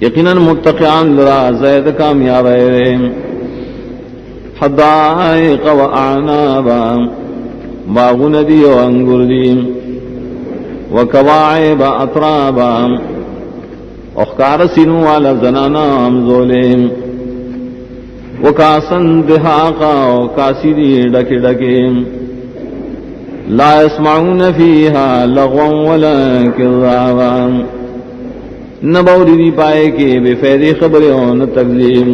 یقیناً متقیان لرا زید کامیاب ہے حدائق و اعنابا باغون دی و انگر دی و کواعب اطرابا اخکار سینو والا زنانا امزولیم و کاسن دہاقا و کاسی دی ڈکی ڈکیم لا يسمعون فيها لغوا ولا كذابا نبوری دی پائے کے بے فیدی خبروں نہ تکذیب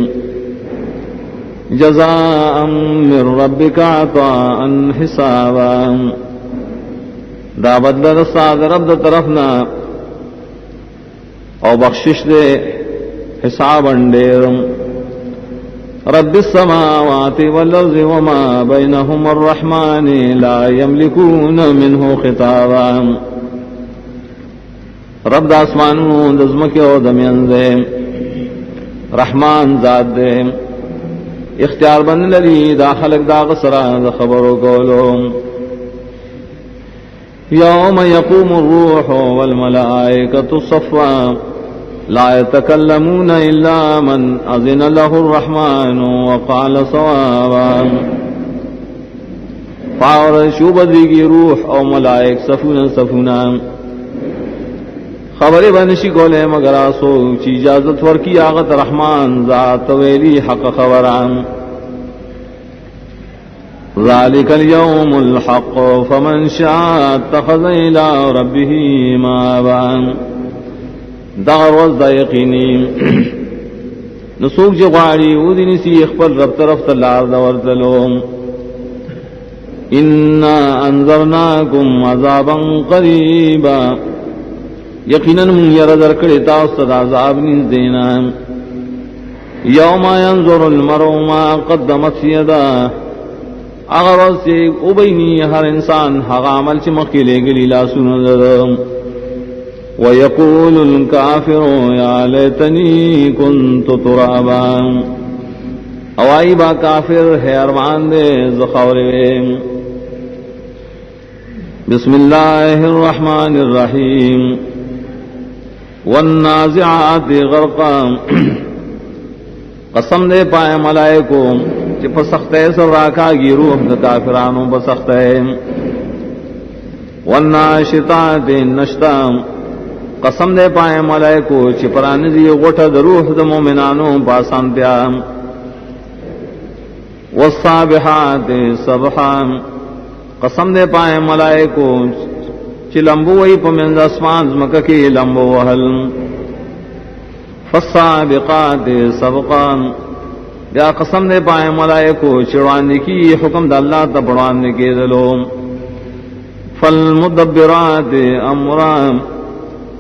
جزاء من ربک عطاء حسابا دا بدل رساد رب دا طرفنا او بخشش دے حساب اندیر رب السماوات والارض وما بينهما الرحمن لا يملكون منه خطابا رب دا اسمانو دزمکی او دمین دے رحمان ذات دے اختیار بن لری دا خلق دا غسرا دا خبرو کولو یوم یقوم الروح والملائکة صفا لا يتكلمون إلا من أذن له الرحمن وقال صوابا فاور شوب دیگی روح او ملائک صفونا صفونا خبر بنشی کولے مگر آسو چی اجازت ورکی آغت رحمان ذات ویلی حق خبران ذالک اليوم الحق فمن شاء اتخذ الى ربه مآبا دا روز دا یقینی نسوک جو غاری او دینی سی اخبر رب طرف تلار دا ورتلو انا انذرناکم عذابا قریبا یقیناً من یردر کڑی تاستد عذاب نیز دینا یوم ینظر المرء ما قدمت یدا اگر روز سے ابینی ہر انسان حق عمل چی مخی لے گلی لا سنو وَيَقُولُ الْكَافِرُ يَا لَيْتَنِي كُنْتُ تُرَابًا اوائی با کافر ہے ارمان دے زخورے بسم اللہ الرحمن الرحیم والنازعات غرقا قسم دے پائے ملائکو کہ پسختے سر راکا گی روح دا کافرانوں پسختے والناشطات نشتا قسم دے پائے ملائکو چپرانی دی غٹا دا روح دا مومنانوں پاسانتیا والصابحات صبحا قسم دے پائے ملائکو چی لمبو وی پمنز اسمان زمکہ کی لمبو وحل فالصابقات سبقا یا قسم دے پائے ملائکو چڑوانے کی حکم دا اللہ تا پڑوانے کے دلو فالمدبرات امرام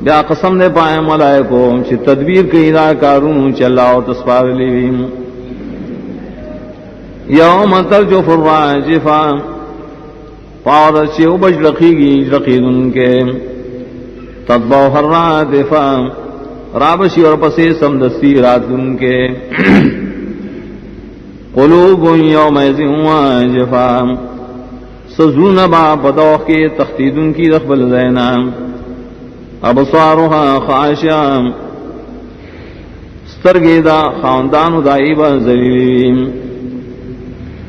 بیا قسم دے پائے ملائکو چی تدبیر کی دا کارون چلاو تسپار لیویم یوم ترجف الراجفا پاور چی اوبج رقیگی رقیدن کے تطبوح الرادفا رابشی اور پسی سمدستی راتن کے قلوب یوم ایزن واجفا سزون با پدوخ کے تختیدن کی رخبل زینام ابصارها خاشعا سترگیدا خاندان دائبا ذلیلین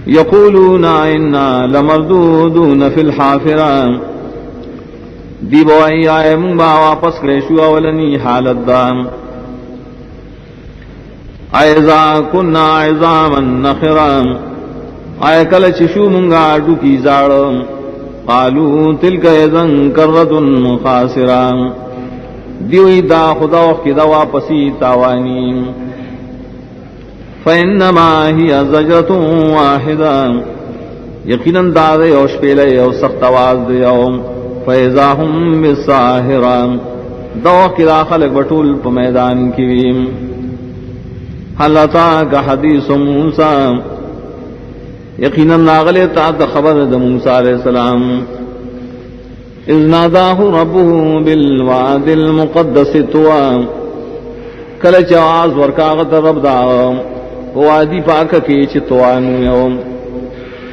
یقولون انا لمردودون فی الحافران دی بوائی آئے منبا واپس کریشو اولنی حالت دام ایزا کننا عظاما نخرام آئے کل چشو منگا اڈو کی زارم قالوا تلک اذن کرۃ خاسرہ دیوی دا خدا وقت دا واپسی تاوانی فانما هي زجرۃ واحدہ یقیناً دا دے او شپیلے او سخت آواز دے او فاذا هم بالساہرہ دا وقت دا خلق بطول پا میدان کیویم حل اتاک حدیث موسیٰ یقیناً ناغلے تا خبر دا موسیٰ علیہ السلام اذ ناداہ ربہ بالواد المقدس طوى کلچ آواز ورکاغت رب دا وادی پاک کی چتوانو یوم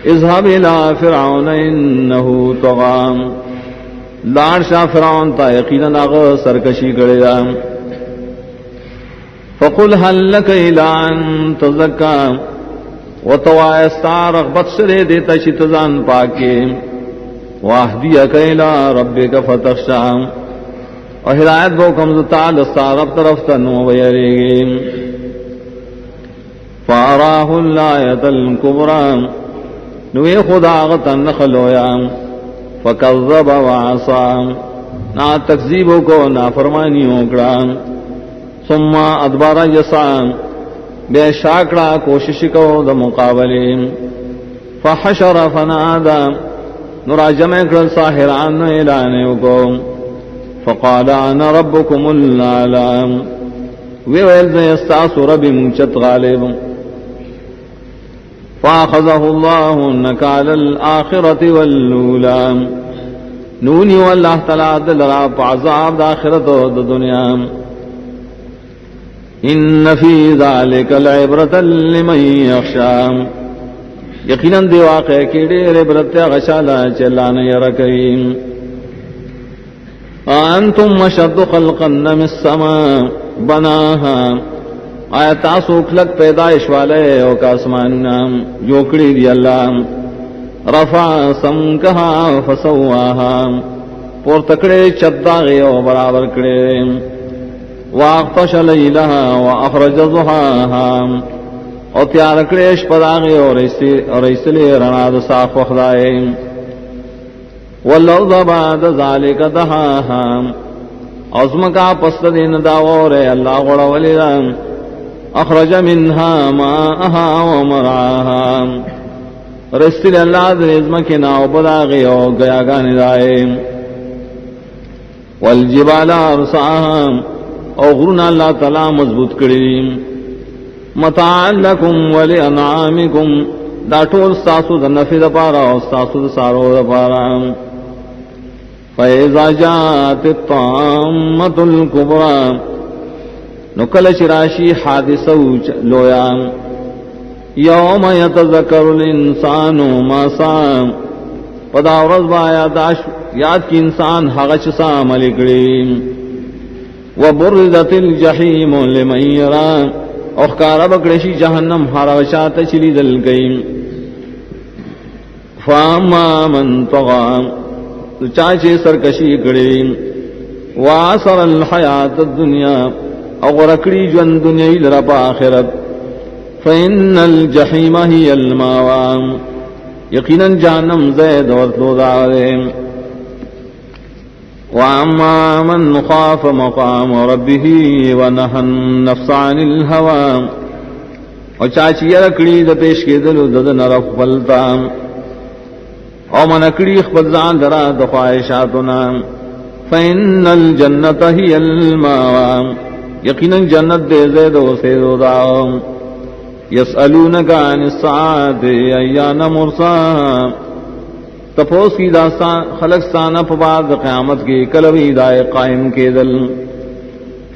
اذهب الى فرعون انه طغى لار شاہ فرعون تا یقیناً آغا سرکشی کرے دا فقل هل لك إلى أن تزكى وتوائستا رغبت شرے دیتا شتزان پاکی واہدیک إلى ربك فتخشى اور ہدایت بو کمزتا لستا رب طرف تنو ویریگی فاراه الآیت الكبرى نوی خدا غتن نخلویا فکذب وعصا نا تکذیبوں کو نافرمانیوں کڑا ثم ادبار یسعا بے شاکڑا کوشش کو دا مقابلے فحشر فنادا نرا جمع کر ساحران اعلانیوں کو فقال انا ربکم العالم ویل استاس رب منچت غالب فاخذه الله نكال الآخرة والأولى نونی واللہ تعالی دلرا عذاب داخرت و دنیا ان فی ذالک العبرۃ لمن یخشی یقینا دی واقع کی ډېر عبرت غشالا چلان یرکیم انتم اشد خلقا من السماء بناها آیا تاسو کلک پیدائش والے او کا آسماننا جوکڑی دی اللہ رفع سمکها فسواها پور تکڑے چداغی او برابر کڑے واغطش لیلها واخرج ضحاها او تیار کڑیش پداغی او ریسلی رناد صاف وخدائے واللوض بعد ذالک دحاها عظمکا پست دین داغورے اللہ غڑا ولیدان اخرج منها ماءها ومرعاها رسل اللہ دریزم کے ناو بداغی او گیا گانی دائے والجبال ارساها او غرنا اللہ تعالی مضبوط کری متاعا لکم ولانعامکم دا ټول ستاسو د نفع دپاره او ستاسو د څاروو دپاره فاذا جاءت الطامة الكبرى نو کله چې راشي حادثه لویا یوم یتذکر الانسان ما سعی پدا ورځ با یاد کی انسان هغه چې سا عمل کړي وبرزت الجحیم لمن یرى او ښکارا بکړي شي جهنم هر شاته چې لیدل کوي فاما من طغى چا چې سرکشي کړي واثر الحیات الدنیا او غرکړي ژوند دنیاوی لره په آخرت فإن الجحیم هی الماوى یقینا جہنم زید ورتلو دارے واما من خاف مقام ربه ونهى النفس عن الهوى او چاچی رکڑی د پیش کے دلو دد نرف پلتا او من اکڑی خپل ځان درا د خواہشاتنا فإن الجنة هی الماوى یقینا جنت دے زید و سیدو داؤ یسألونک عن الساعة ایان مرساها تپوس کی داستان خلق سانا پباد قیامت کی کلوی دائے قائم کے دل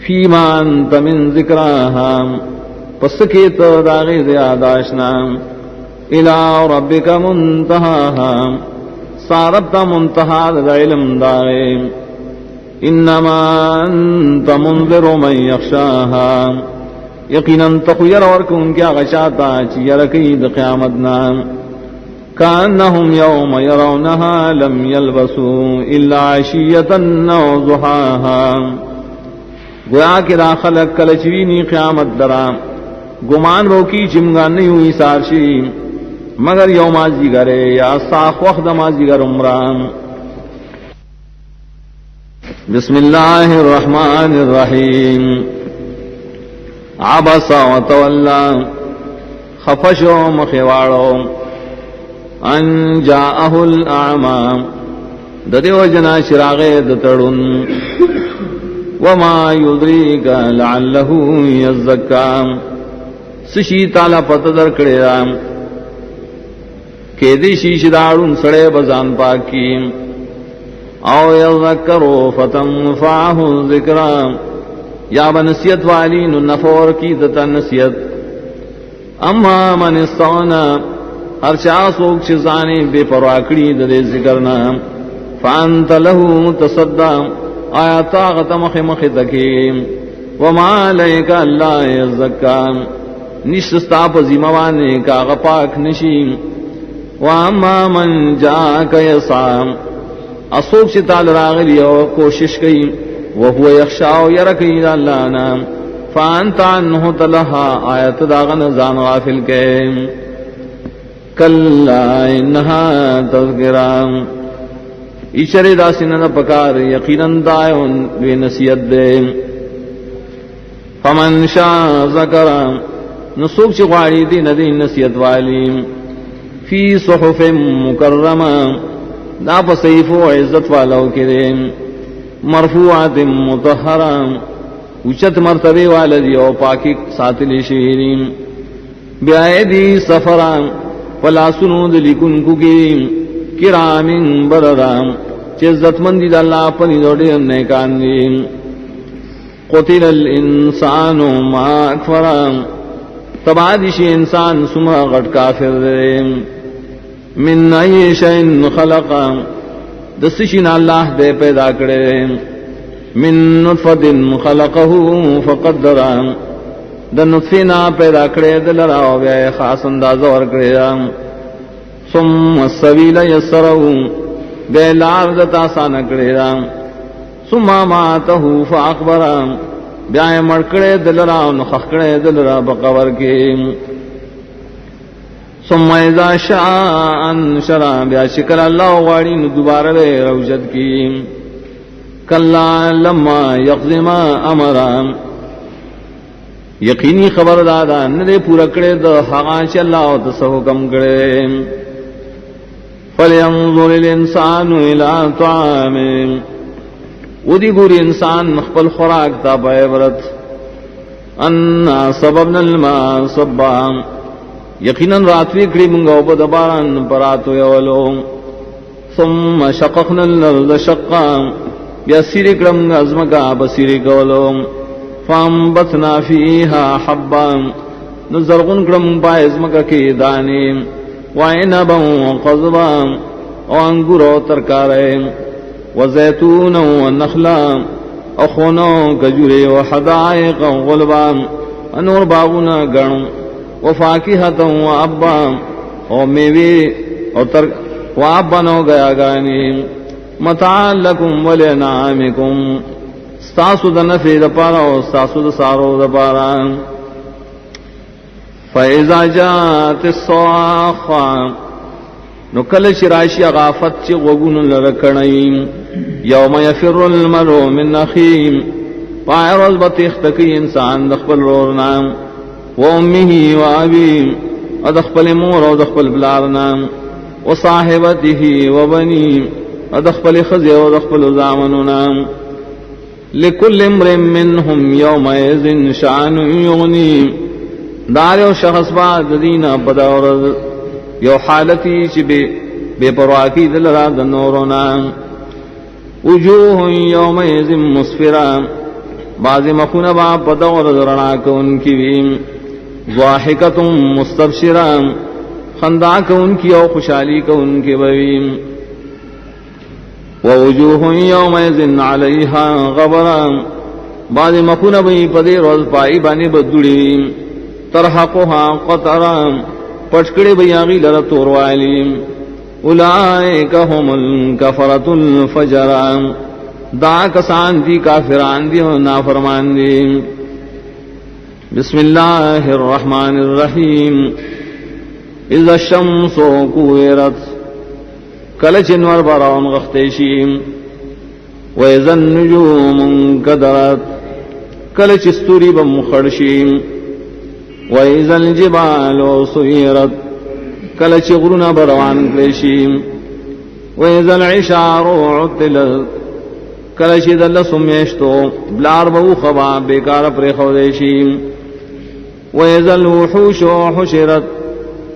فیما انت من ذکراها پس کی تو داغی زیاداشنا الى ربک منتہاها ساربتا منتہا دا علم داغی انما انت منذر من یخشاها یقیناً تخیر ورکو ان کیا غشاتا چی یرکی دا قیامتنا کانہم یوم یرونها لم یلبسو الا عشیتا او ضحاها گویا کہ دا خلق کلچوینی قیامت درا گمان روکی چمگان نہیں ہوئی سارشی مگر یوم آزی گرے یا صاف وقت آزی گر عمران بسم اللہ الرحمن الرحیم عبس وتولى خفشو مخوارو ان جاءه الاعمى ددیو جنا شراغ دتڑن وما يدريك لعله يزكى سشی تعالی پتدر کڑے رام کہ دی شیش دارن سڑے بزان پاکی او یذکروا فتنفعه الذکرى یا بنسیت والی نفور کی دتا نسیت اما من استغنا ہر چاہ سوک چزانے بے پرواکڑی دے ذکرنا فانت له تصدى آیا طاقت مخ تکیم وما علیک اللہ یزکا نشستا پا زیموانے کا غپاک نشیم واما من جاک یسعا اصوب سے تال راغلی اور کوشش کی وہو یخشاو یرکی دا اللہ نام فانت عنہ تلہا آیت داغن زان غافل کے کلا انہا تذکرام ایچر دا سنن پکار یقیناً دائیون دوی نصیت دے فمن شاء ذکرام نصوب چی غاڑی دی ندی نصیت والی فی صحف مکرمہ دا پسیف و عزت والو کرے مرفوعات مطہرام اچت مرتبے والدی او پاکی ساتلی شہریم بیائیدی سفرام فلا سنود لکن کگیم کرامین بررام چی عزت مندی دا اللہ پنی دوڑی نیکان دیم قتل الانسان ما اکفرام تبادشی انسان سمرا غٹ کافر دیم من ای شئن خلقام دستشین اللہ دے پیدا کرے من نطفت خلقہ فقدرام دا نطفینا پیدا کرے دلراو بے خاص اندازہ ورکرے ثم السبیل یسرہو بے لار دتا سانا کرے ثم ماتہو فاقبرام بیائے مڑکڑے دلراو نخخڑے دلرا بقبر کے ثم اذا شاء انشرا بیا شکل اللہ غاڑی دوبارہ بے روجت کی کلا لما یقضی ما امرا یقینی خبر دادا ندے پورا کرے دا حقاچ اللہ تسا حکم کرے فلینظر الانسان الى طعام ودی گوری انسان خپل خوراک تا پا عبرت انا سببنا الماء صبا یقیناً راتوی کڑی منگا اوپا دباران پراتو یولو ثم شققنا الارض شقا بیا سیری کرم ازمکا بسیری کولو فانبتنا فیہا حبا نزرغن کرم پا ازمکا کی دانی وعنبا وقضبا وانگورو ترکارے وزیتون ونخلا اخونو کجوری وحدائق غلبا انور باغونا گرم وفاکہتا وابا او میوی او تر وابا نو گیا گانی متاع لکم ولنعامکم ستاسو دا نفی دا پارا و ستاسو دا سارو دا پارا فَإِذَا جَاءَتِ الصَّاخَّةُ نو کل شراشی غافت چی غگون لرکنیم یوم یفر المرء من اخیم پائرز بتیختکی انسان دخپل رورنام و امیه و ابیم ادخپل مور و دخپل بلارنام و صاحبته و بنیم ادخپل خزی و دخپل زامننام لکل امر منهم یومئذ شأن یغنیم دار و شخص بعد دینا بدورد یو حالتی چی بے پرواکی دل را دنورونا وجوہ یومئذ مسفرہ بعض مخون با پدورد رناک ان کی بیم ضاحکت مستبشرہ خنداک ان کی او خوشحالی کا ان کی بیم ووجوہ یومئذ علیہا غبرہ بعض مخون بی پدی روز پائی بانی بدڑی ترحقها قطرہ پچکڑے بیاغی لرطور والیم اولائک هم الکفرت الفجران دا کسان دی کافران دی و نافرمان دی بسم اللہ الرحمن الرحیم اذا الشمس کویرت کلچ انور براون غختیشیم و اذا النجوم انکدرت کلچ استوری بمخرشیم وَإِذَا الْجِبَالُ سُيِّرَتْ کلچ غرنا بروان کلیشیم وَإِذَا الْعِشَارُ عُطِّلَتْ کلچ دل سمیشتو بلار بہو خبا بیکار پر خودیشیم وَإِذَا الْوُحُوشُ حُشِرَتْ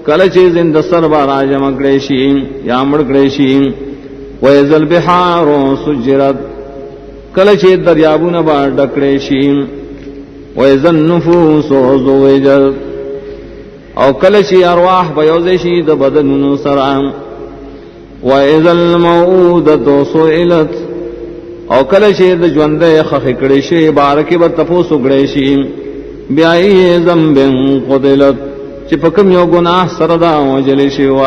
کلچ زند سر بارا جمع کلیشیم یا مڑ کلیشیم وَإِذَا الْبِحَارُ سُجِّرَتْ کلچ دریابون بار ڈکلیشیم وَإِذَا النُّفُوسُ زُوِّجَتْ او کلشی ارواح بیوزشی دا بدنون سرام وَإِذَا الْمَوْءُودَةُ سُئِلَتْ او کله چې د ژوند خخ کړي شي بارکه به تپوس وګړي شي بیا یې ذنب قتلت چې په کوم یو ګناه سره دا وجل شي و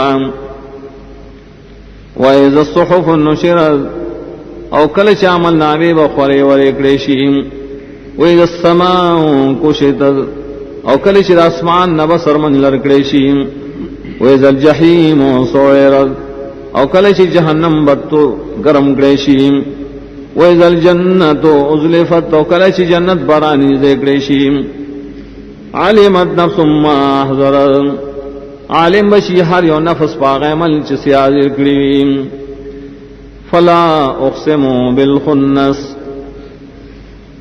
اذا الصحف نشرت او کله چې عمل نامې به خوري ورې کړي شي و اذا السماء كشطت او کله چې اسمان نه به سرمن لر کړي شي و اذا الجحيم سعرت او کله چې جهنم بتو گرم کړي شي و اذا الجنه ازلفت او کله چې جنت بارانی ذکر شي علمت نفس ما احذر عالم بشي هر یو نفس پاغه عمل چې سیاذ کړی فلا اقسم بالخنس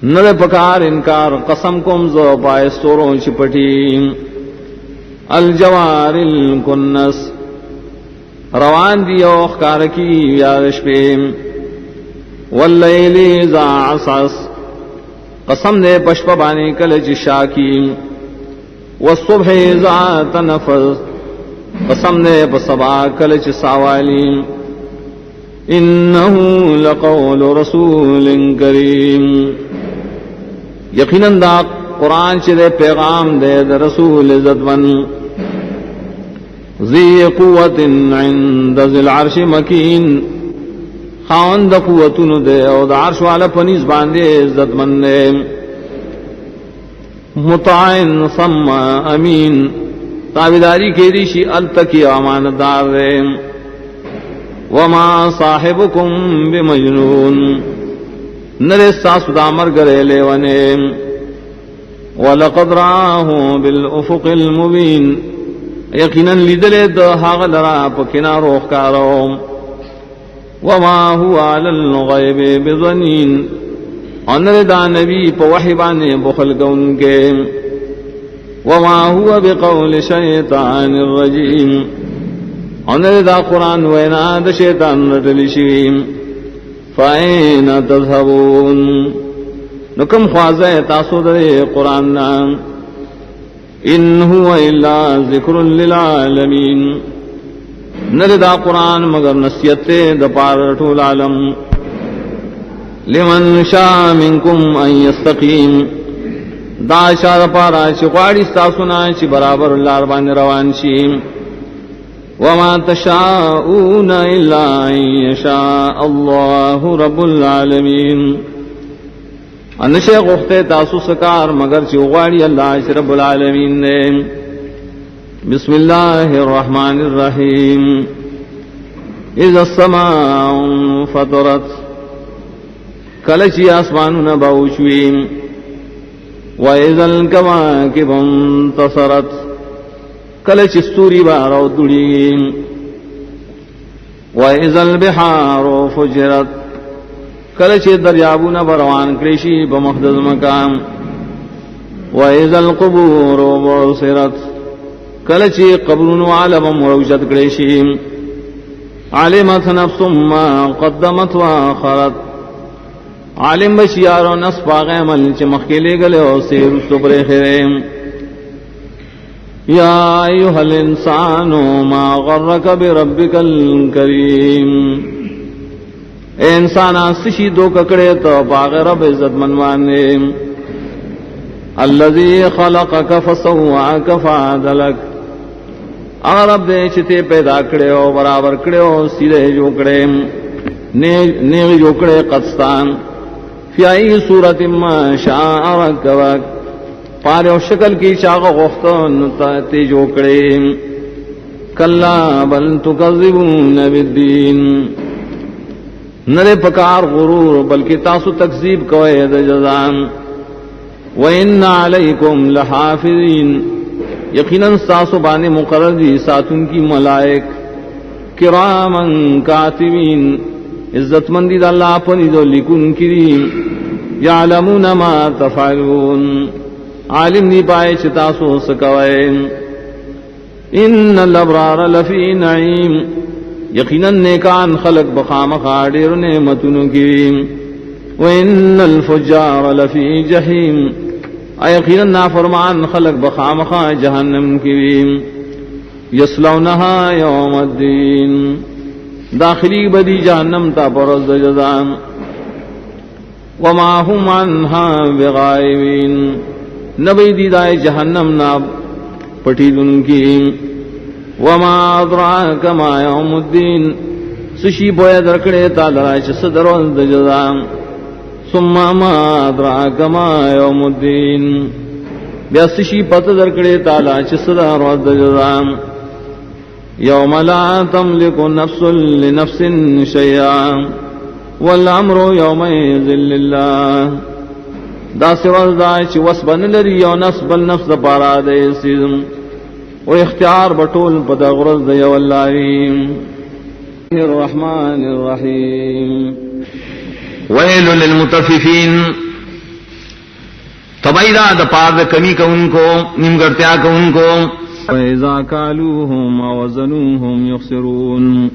نر پکار انکار قسم کوم زو پای ستورو چپټی الجوار الکنس روان دی او خکار کی یاد شپې واللیل اذا عسعس قسم دے پشپ بانے کل جشاکی والصبح اذا تنفس قسم دے پسبا کل جساوالی انہو لقول رسول کریم یقیناً دا قرآن چھ دے پیغام دے دا رسول عزت من ذی قوت عند ذی العرش مکین خاوند قوتونو دے او دا عرش والا پنیز باندے عزت من دے مطاعن ثم امین تابداری کے دیشی التکی امانتدار دے وما صاحبکم بمجنون نرے ساسو دامر گرے لیونے ولقد راہو بالافق المبین یقیناً لیدلے دا حاغ لرا پکنا روخ کارو وما هو على الغیب بظنین انر دا نبی پا وحی بانے بخل کون کے وما هو بقول شیطان الرجیم انر دا قرآن وینا دا شیطان رتلشیم فائن تذهبون نکم خوازہ تاسو در قرآن نام ان هو الا ذکر للعالمین نر دا قرآن مگر نصیحت دا پار طول عالم لمن شاء منکم ان یستقیم دا شاء پارا چی غاڑی ستاسونا چی برابر اللہ ربان روان شیم وما تشاءون الا ان یشاء اللہ رب العالمین انشے غفتے تاسو سکار مگر چی غاڑی اللہ چی رب العالمین نے بسم اللہ الرحمن الرحیم اذا السماء فطرت کلچی آسمانون باوشویم واذا الكواكب انتصرت کلچی ستوری باراو دڑیم واذا البحار فجرت کلچی دریابون بروان کریشی بمخدز مقام واذا القبور بعثرت کلچی قبرون عالم مروجت کریشی علمت نفس ما قدمت واخرت عالم بشیارو نصف آغی عمل چی مخیلے گلے ہو سیر سپر خیریم یا ایوہ الانسانو ما غرک بربک الکریم اے انسان آسشی دو ککڑے تو باغ رب عزت منوانے الذی خلقک فسواک فعدلک اگر رب دے چتے پیدا کرے ہو برابر کرے ہو سیدھے جو کرے نیغ جو کرے قدستان فی ای صورت ما شاء رکبک پارے و شکل کی چاق غفتن تے جو کرے کلا بل تکذبون بالدین نرے پکار غرور بلکہ تاسو تکذیب کوئے دا جزان وَإِنَّ عَلَيْكُمْ لَحَافِظِينَ یقیناً ساسو بانے مقرر دی ساتن کی ملائک کرامن کاتبین عزت مندی دا اللہ پنی دو لکن کریم یعلمون ما تفعلون عالم نی پائے چتاسو سکوئے ان الابرار لفی نعیم یقیناً نیکان خلق بخام خاڑیر نعمتن کریم وَإِنَّ الْفُجَّارَ لَفِي جَحِيمٍ یقیناً نافرمان خلق بخام خا جہنم کریم یصلونها یوم الدین داخلی بدی جہنم تا پرز جزام وما هم عنها بغائبین نبی دیدائے جہنم نا پٹی دن کی وما ادراک ما یوم الدین سشی بویا درکڑے تالرائی چس دروز دجزا ثم ما ادراک ما یوم الدین بیا سشی پت درکڑے تالا چس دروز دجزا یوم لا تملک نفس لنفس شیئا والامر یومئذ للہ دا سوال دا چی وسبن لری یو نفس بل نفس دا پارا دے سیزم و اختیار بطول پدا غرز دا یو اللہ الرحمن الرحیم ویل للمطففین تبیدہ دا پار دا کمی کا ان کو نمگرتیا کا ان کو وَإِذَا كَالُوهُمْ أَوْ وَزَنُوهُمْ يُخْسِرُونَ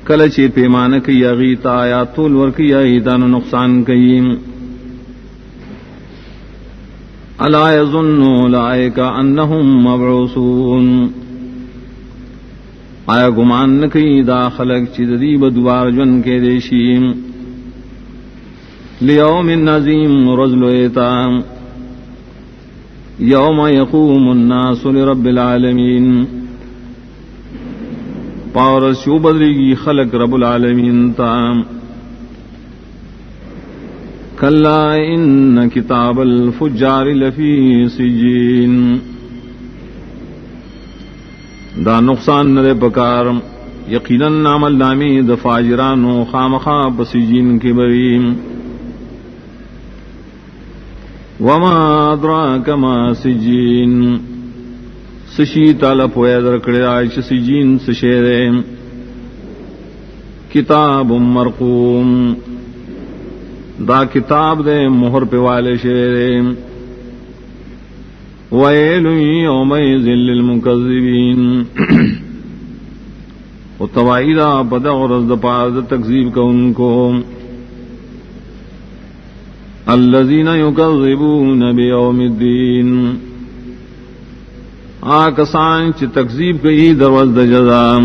کلچ پیمان کی اغیتا یا طول ورکی ایدان نقصان کی الا یظن اولئک انہم مبعوثون آیا گمان نکی دا خلق چیز دیب دوار جن کے دیشیم لیوم النظیم رزل ایتام یوم یقوم الناس لرب العالمین پاور شو بدریگی خلق رب العالمین تام کلا ان کتاب الفجار لفی سجین دا نقصان نرے پکار یقیناً عمل نامی دا فاجرانو خامخا بسجین کی بریم وما ادراک ما سجین سشی تالا پویا درکڑے آئیچ سجین سشیرے کتاب مرقوم دا کتاب دے مہر پہ والے شیرے ویل یومئذ للمکذبین و توائیدہ پدا غرز دا پاز تکذیب کا ان کو الذین یکذبون بیوم الدین آکسان چی تکذیب کئی دروز دا جزا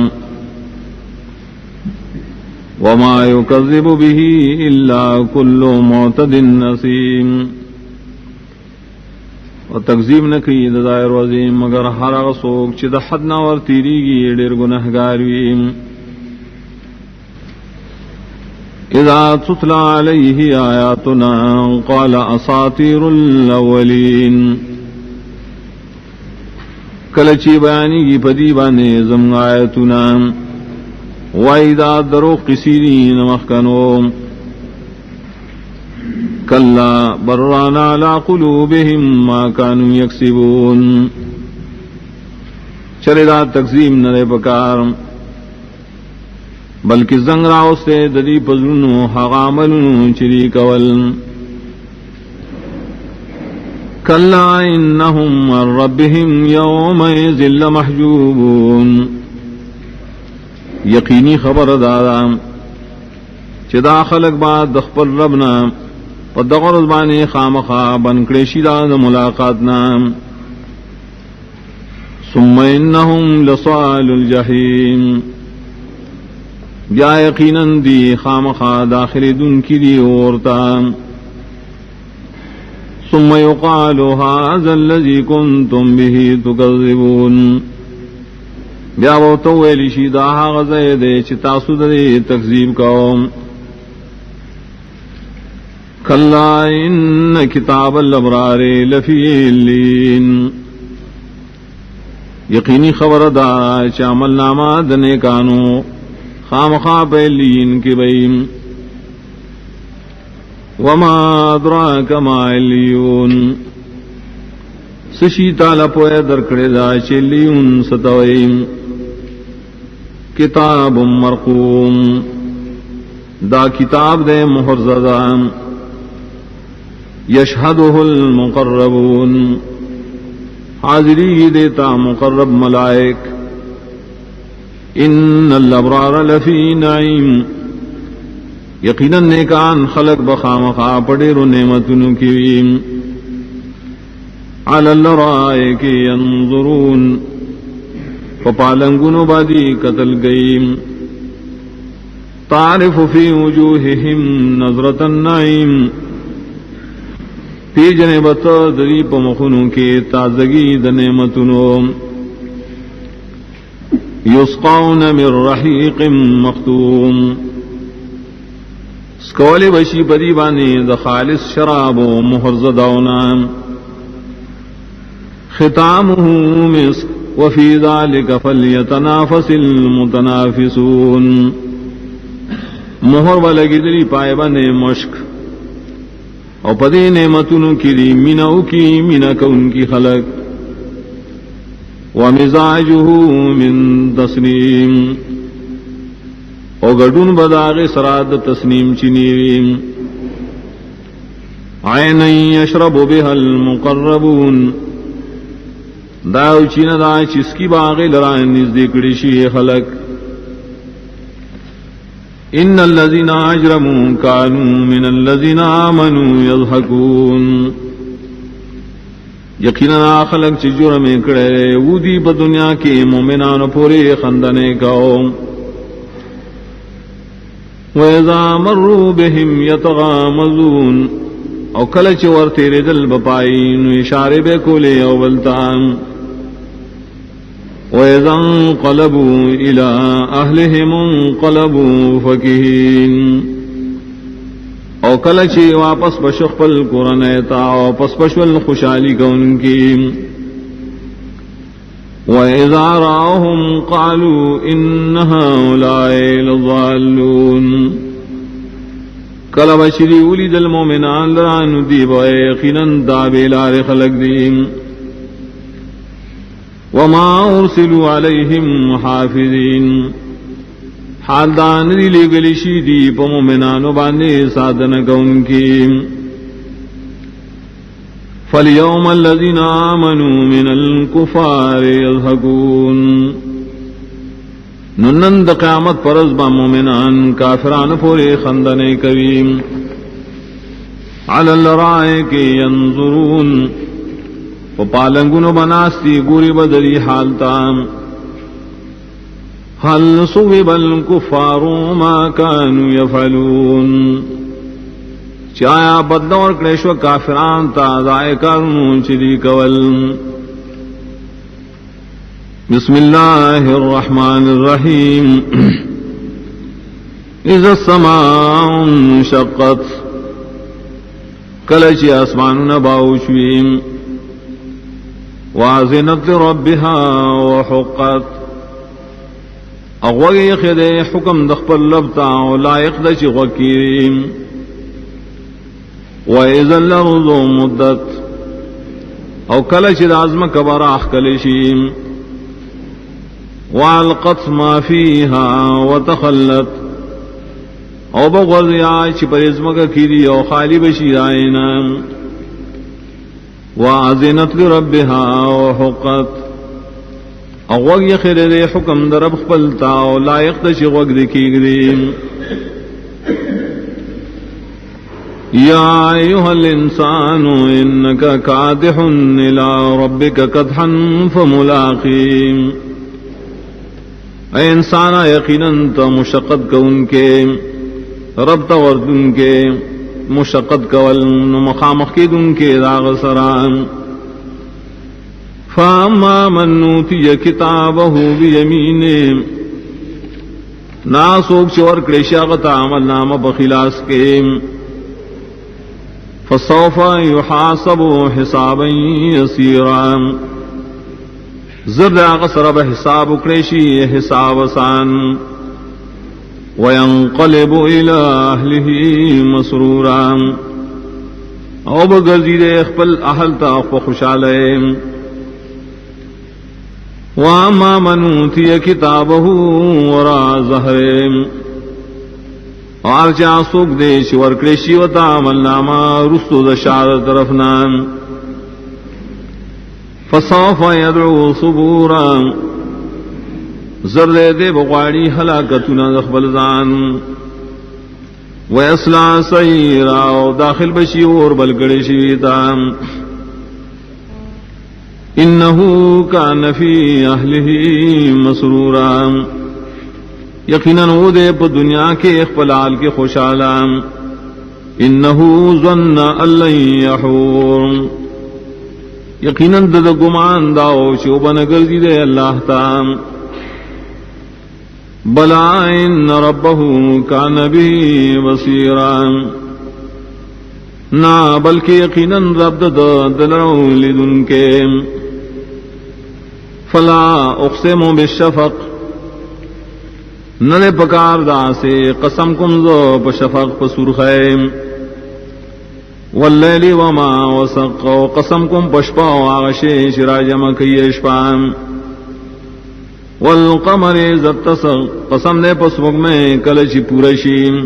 وما یکذب به الا کل معتد نسیم و تکذیب نکی دا دائر وزیم مگر ہر اغسوک چی دا حد نور تیریگی دیر گنہگارویم اذا تتلى عليه آیاتنا قال اساطیر الاولین کلچی بیانی کی پدی بانے زم آیتنا وَإِذَا دَرُوا قِسِيرِينَ مَخْكَنُوا كَلَّا بَرَّانَ عَلَىٰ قُلُوبِهِمْ مَا كَانُوا يَكْسِبُونَ چردا تقسیم نرے پکار بلکہ زنگ راو سے ددی پزرنو حغاملنو چری کول کلا انہم عن ربهم یومئذ لمحجوبون یقینی خبر دادا چدا خلق بعد دخپل ربنا پدغر زبانی خامخا بنکڑی شیدہ ملاقاتنا ثم انہم لصال الجحیم یا یقیناً دی خامخا داخل دن کی دی اورتا ثم یقال هذا الذی کنتم به تکذبون بیا وہ تو ویلی شیدہ غزے دے چتاسو دے تکذیب قوم کلا ان کتاب الابرار لفی اللین یقینی خبر دا چامل نامہ دنے کانو خامخا بیلین کی بیم وما ادراک ما علیون سشی تالا پوئے درکڑے دا چلیون ستوئیم کتاب مرقوم دا کتاب دے محرزدہ یشہدہ المقربون حاضری دیتا مقرب ملائک ان الابرار لفی نعیم یقیناً نیکان خلق بخامخا پڑیرو نعمتنو کیویم علی الارائک ینظرون پپالنگونو بادی قتل گئیم تعرف في وجوههم نظرة النعيم پی جنبت دری پا مخنوں کے تازگی د نعمتنو یسقون من رحیق مختوم سکول بشی بدی بانی د خالص شراب و محرزدونا ختامه مسک وفی ذلك فلیتنافس المتنافسون مہر ولگی دلی پائے بنے مشک او پدی نعمتونو کی مینو کی مینا کون کی خلق ومزاجه من تسنیم او گڈون بداغ سراد تسنیم چنیویم عین یشرب بها المقربون داو چین دا چسکی باغ لران نزدیکڑی شی خلق ان الذين اجرموا كانوا من الذين امنوا يضحكون یقینا خلق چ جرم کڑے ودی په دنیا کې مومنانو پورې خندنه کاو واذا مروا بهم يتغامزون او کله چې ورته ردل بپای نو اشاره به کولې او ولتان وَإِذَا انقلبوا إِلَىٰ أَهْلِهِمُ انقلبوا فَكِهِينَ او کله چې واپس بشخپل قرآن تا او پس بشول خوشحالی کون کی وَإِذَا رَأَوْهُمْ قَالُوا إِنَّ هَؤُلَاءِ لَضَالُّونَ کله بشری ولید المؤمنان لران دی بو یقینا دابلار خلق دیم وما ارسلوا عليهم محافظين حال دان دی لگلی شی دی پا مومنانو باندے سادن کون کی فَالْيَوْمَ الَّذِينَ آمَنُوا مِنَ الْكُفَارِ يَضْحَكُونَ ننند قیامت پرز با مومنان کافران پورے خندنے کویم عَلَى الْأَرَائِكِ يَنظُرُونَ پالنگونو بناستی گوری بدری حالتا هل صوب الكفار ما كانوا يفعلون چایا بدلور کلیشو کافران تا ضائع کرنو چلی کول بسم اللہ الرحمن الرحیم اذا السماء انشقت کلچی اسمانو باوشویم وازنت ربها وحقت اغوی خد حکم دخپل لبتا لائق د چ غکیم واذا الارض مدت او کله چې د ازمه کبر اخکلشیم والقت ما فيها وتخلت او بغضیا چې پرزمګه کیری او خالی بشی راینا وَأَذِنَتْ لِرَبِّهَا وَحُقَّتْ اغوگ یخیر دے حکم در رب خپلتا و لائق دا شغوگ دکی گدیم یا ایوہ الانسان انکا کادح الى ربک کدحا فملاقیم اے انسانا یقینا تا مشقت کون کے رب تا وردن کے مشقت کول مخامخ کی دن کے داغ سران فاما من نوتی کتابہ بیمینہ ناسوک چور کلیشاغت عمل نام بخلاص کے فسوف یحاسب حسابا یسیرا زرد آغا سرب حساب کلیشی حساب سان وَيَنْقَلِبُ إِلَىٰ أَهْلِهِ مَسْرُورًا او بگزید اخپل اہل تا خوشالیم وَأَمَّا مَنْ أُوتِيَ كِتَابَهُ وَرَاءَ ظَهْرِهِ اور چا سوک دے شور کلیشی و تعمل ناما رسو دشار طرفنا فَسَوْفَ يَدْعُو صُبُورًا زرد دے بغواڑی ہلاکتنا دخبل زان ویسلا سعیرا و داخل بشی اور بلگڑی شیطا انہو کان فی اہلہ مسرورا یقیناً وہ دے پا دنیا کے اخپلال کے خوشحالام انہو ظن اللن یحور یقیناً دد گمان داو چوبن گردی دے اللہ تام بلا ان ربہو کان بھی بصیرام نا بلکہ یقیناً رب دلرو لدن کے فلا اقسم بالشفق نلے پکار دا سے قسم کم زو پشفق پسرخیم واللیل وما وسق و قسم کم پشپا و آغشے شراجم کیشپام والقمر زتسق قسم نے پسوک میں کلچ پورشیم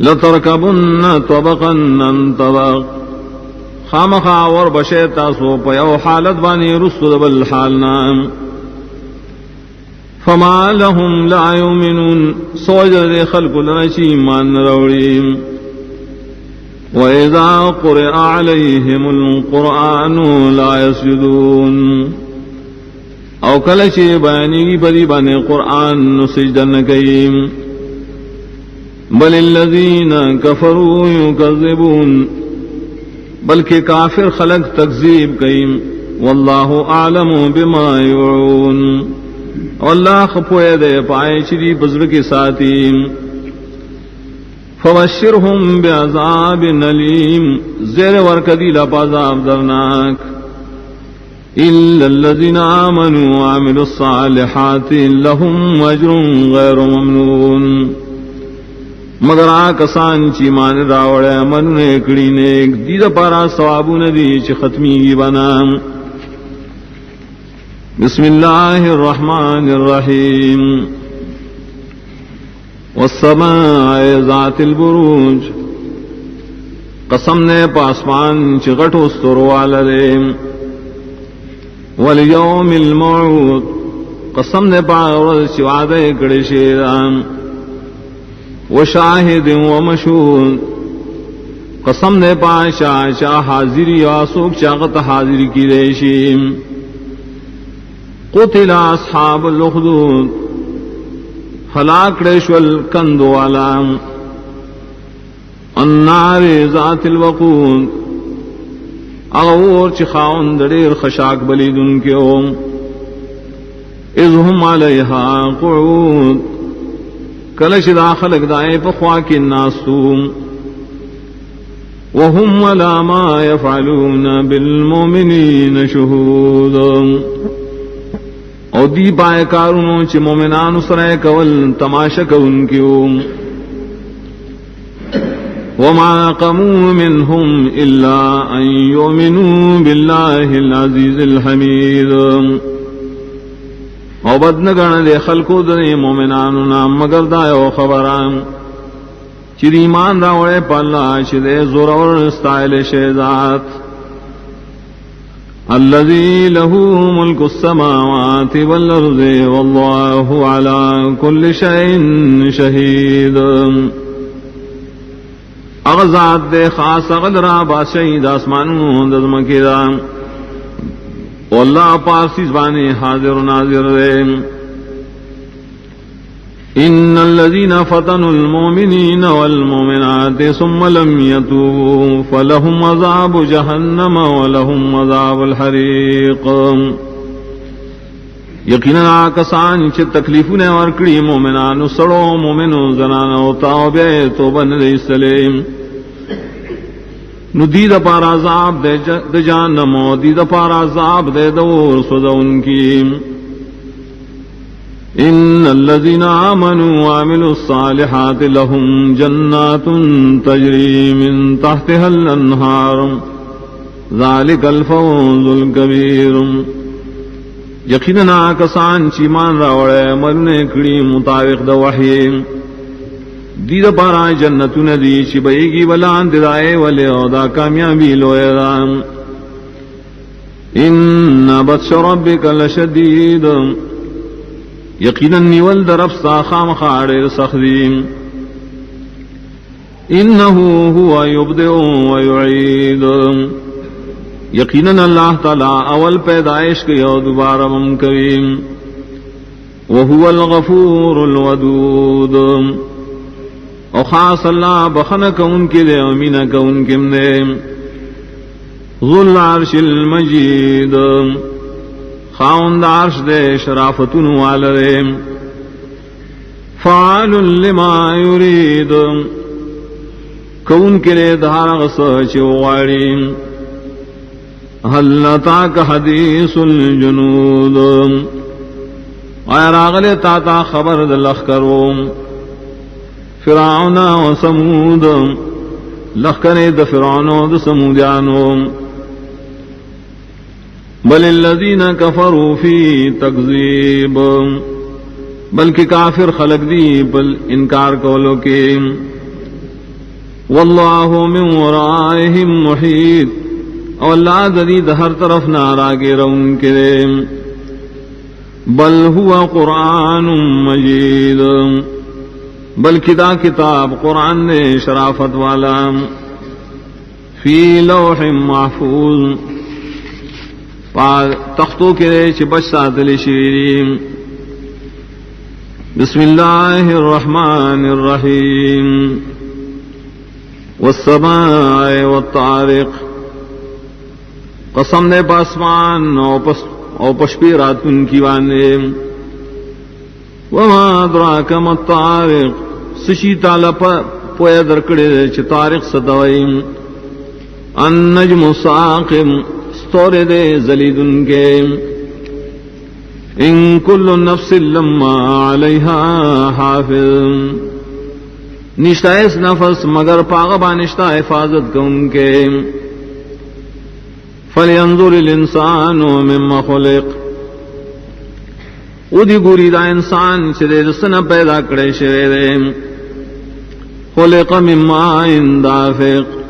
لترکبن طبقا عن طبق خامخا ور بشے تاسو پیو حالت بانی رسل بالحالنا فما لهم لا يؤمنون سوجد خلق لنشی مان روڑیم وَإِذَا قُرِئَ عَلَيْهِمُ الْقُرْآنُ لَا يَسْجُدُونَ او کلچے بیانی بدی بانے قرآن نسجدن کئیم بل الذین کفروا یکذبون بلکہ کافر خلق تکذیب کئیم واللہ اعلم بما یوعون واللہ خپوئے دے پائے چری بزر کے ساتھیم فبشرهم بعذاب علیم زیر ورکدی لپازاب درناک الا الذین آمنوا وعملوا الصالحات لهم اجر غیر ممنون مگر آکسان چی مان راوڑے من نیکڑی نیک دید پارا ثوابو ندی چی ختمی گی بنام بسم اللہ الرحمن الرحیم والسماء ذات البروج قسم نے پاسمان چغٹو ستروالدے والیوم الموعود قسم نے پاورد چوادے کڑی شیران وشاہد ومشہود قسم نے پاشا چا حاضری آسوک چاقت حاضری کی ریشیم قتل اصحاب الاخدود ہلاک ریشول کندوالا النار ذات الوقود اغور چخاون دڑیر خشاک بلید ان کے اذ هم علیہا قعود کلش داخل اقدائے پخوا کی ناسوم وهم على ما يفعلون بالمؤمنین شہود او دی پائے کارونو چی مومنان سرائے کول تماشا کون کیوں وما قموا منهم الا ان يؤمنوا بالله العزيز الحميد او بدنگن دے خلقو دے مومنانو نام مگر دایو خبران چی دی ایمان راوڑے پالا چی دے زورور استائل شیزات الذي له ملك السماوات والأرض والله على كل شيء شهيد اغزاد دے خاص اغدرا باشید آسمانوں دزمکی دا واللہ پارسی زبانی حاضر و ناظر دے ان الذين فتنوا المؤمنين والمؤمنات ثم لم يتوبوا فلهم عذاب جهنم ولهم عذاب الحريق یقینا کسان چ تکلیفوں نے ورکڑی مومنان سڑو مومنو زنانو توبہ توبہ نہ سلیم ندید پار عذاب دے جہنم دید پار عذاب دے دور سوزون کی ان الذين آمنوا وعملوا الصالحات لهم جنات تجري من تحتها الانهار ذلك الفوز الكبير یقینا کسان چیمان راوڑے مرنے کڑی مطابق دا وحی دید پارا جنتو ندی چی بیگی بلان ددائے والے دا کامیابی لوئے دام ان بطش ربک لشدید یقینا نیول درف سا خام خاڑے سخدیم انہو ہوا یبدئ و یعید یقینا اللہ تعالی اول پیدائش کے یو دوبارہ مم کریم وهو الغفور الودود او خاص اللہ بخن کون کے دے امین کون کم دے ذو العرش المجید خاوند عرش دے شرافتن والدے فعال لما يريد کون کے لئے دھار غصچ وغاڑی هل اتاک حدیث الجنود آیا راغل تاتا خبر دلخ کرو فرعون و سمود لخکر د فرعون و د سمودیانو بل الذین کفروا فی تکذیب بلکہ کافر خلق دی بل انکار کولو کے واللہ من ورائہم محیط اور اللہ دید ہر طرف ناراگے رون کے بل ہوا قرآن مجید بلکہ دا کتاب قرآن نے شرافت والا فی لوح محفوظ تختوں کے چپش ساتل شیریم بسم اللہ الرحمن الرحیم والسماء والطارق قسم نے پاسمان او پشپی راتن کی وانے وما ادراک ما الطارق سشی تعالی پویا درکڑے چھ طارق ستوئی النجم الساقم ستور دے زلیدن کے ان کل نفس لما علیہا حافظ نشتا اس نفس مگر پاغبا نشتا حفاظت کن کے فلینظر الانسان مما خلق او دی گوری دا انسان چدے دسنا پیدا کرے شوے دے خلق من ماء دافق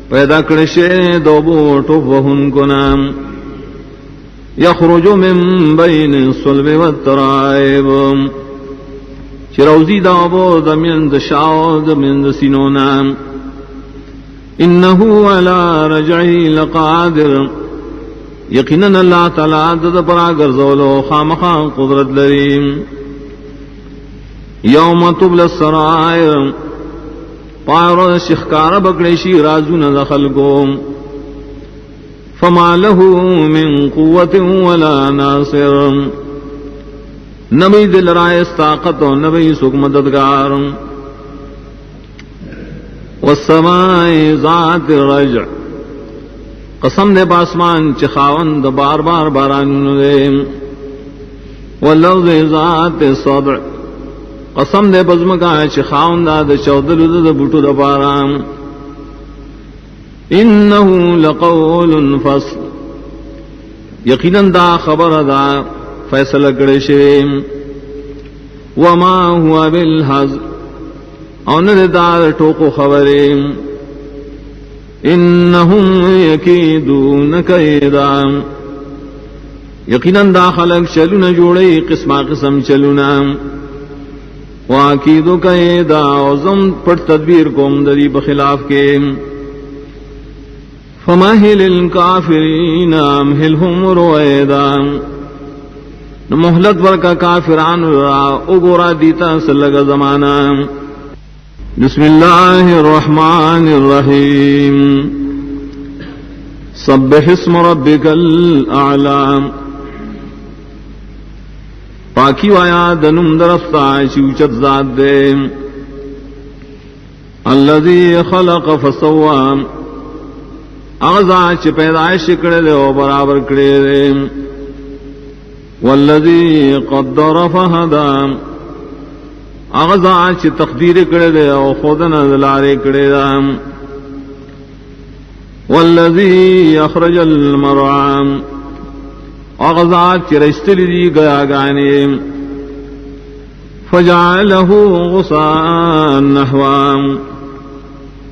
پیدا کرے شوے دو بوٹو وہن کنام یخرج من بین الصلب والترائب چروزی دا بو دمین دشاو دمین دسینونام انہو علی رجعی لقادر یقیناً اللہ تعالیٰ دد پرا گرزولو خامخا قدرت لریم یوم تبل السرائر پار شخکار بکڑیشی رازون دخل کو فما له من قوت ولا ناصر نبی دل رائے طاقت و نبی سکھ مددگار والسماء ذات الرجع قسم دے پاسمان چخاون دا بار بار باران دے واللوز ذات الصدع قسم دے بزمکا چخاون دا دا چودل دا بوٹو دا باران انہو لقول فصل یقیناً دا خبر دا فیصلہ کرے شیم وما ہوا بالحزر اونر دار ٹوکو خبریم انہم یکیدون کیدا یقیناً دا خلق چلونا جوڑی قسمہ قسم چلونا واکیدو کیدا وزم پر تدبیر کوم دری بخلاف کے فمہل الکافرین امہلہم رویدا محلت ورکا کافران را اگورا دیتا سلگا زمانا بسم اللہ الرحمن الرحیم سبح اسم ربک الاعلی پاکی وایا دنم درفتا چوچت ذات دے الذی خلق فسوا اغزا چ پیدائش کرے دے او برابر کرے دے والذی قدر فہدا اغزا چ تقدیر کرے دے او خودن دلارے کرے دا والذی اخرج المرعى اغزا چ رشتلی دی گیا گانے فجعلہ غصاء نحوا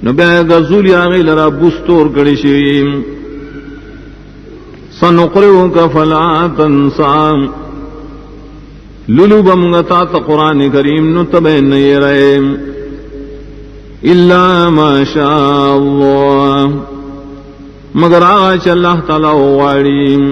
نبی غزولی آغی لرا بستور کڑی شویم سنقرئک فلا تنسا لولو بمگتا تا قرآن کریم نتبین نہیں رہے الا ما شاء اللہ مگر آج اللہ تعالی واریم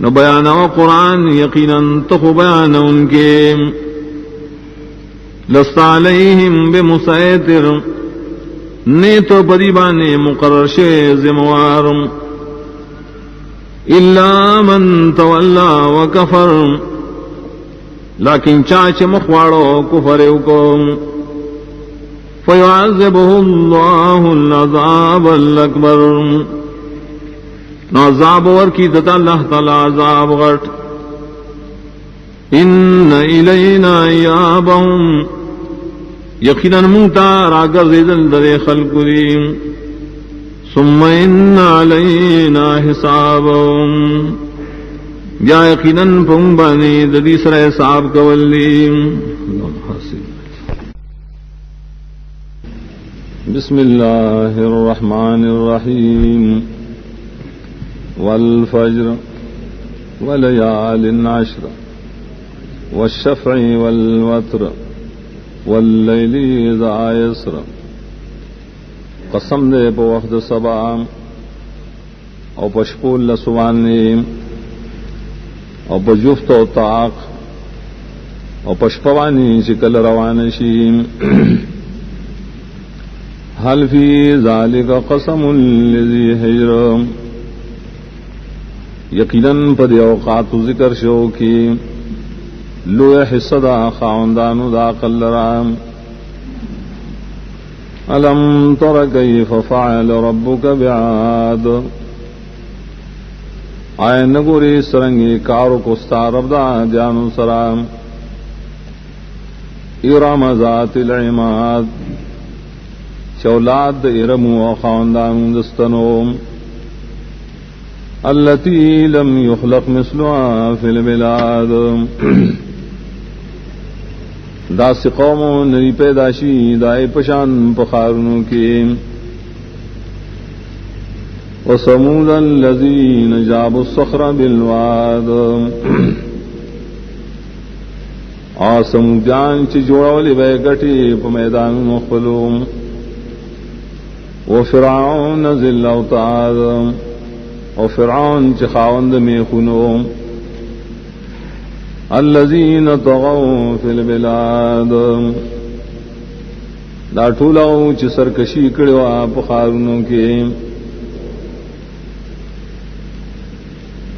نو بیان و قرآن یقینا تخو بیان ان کے لست علیہم بمسیطر نے تو پریبان مقرر شے ذموار الا من تولا وکفر لیکن چاچ مخواڑو کفر کو فيعذبه الله العذاب الأكبر عذاب ورکی دتا اللہ تعالی عذاب غٹ ان الینا ایابهم یقینا منتا راگر زیدل در خلق دیم ثم ان علینا حسابهم یا یقینا پنبانی ددی سر حساب کولیم بسم اللہ الرحمن الرحیم والفجر وليال عشر والشفع والوتر والليل إذا يسر قسم دے پا وقت سبا او پشپول لسوانی او پجفت و طاق او پشپوانی چکل روانشیم هل في ذلك قسم لذي حجر یقیناً پا دی اوقات ذکر شو کی لو حصہ دا خاندانو دا قلرام الم تر کیف فعل ربک بعاد آئے نگوری سرنگی کارو کستا رب دا جانو سرام ارم ذات العماد چولاد ارمو و خاندانو دستنوم التي لم يخلق مثلها في البلاد داس قوم نری پیداشی دائے پشان پخارنوں کی وثمود الذين جابوا الصخر بالواد سمودیان چی جوڑولی بے گٹی پا میدان مخلوم وفرعون ذی الاوتاد او فرعون چی خاوند میخونو الذین طغوا فی البلاد دا ٹھولاو چی سرکشی کڑوا پخارونو کے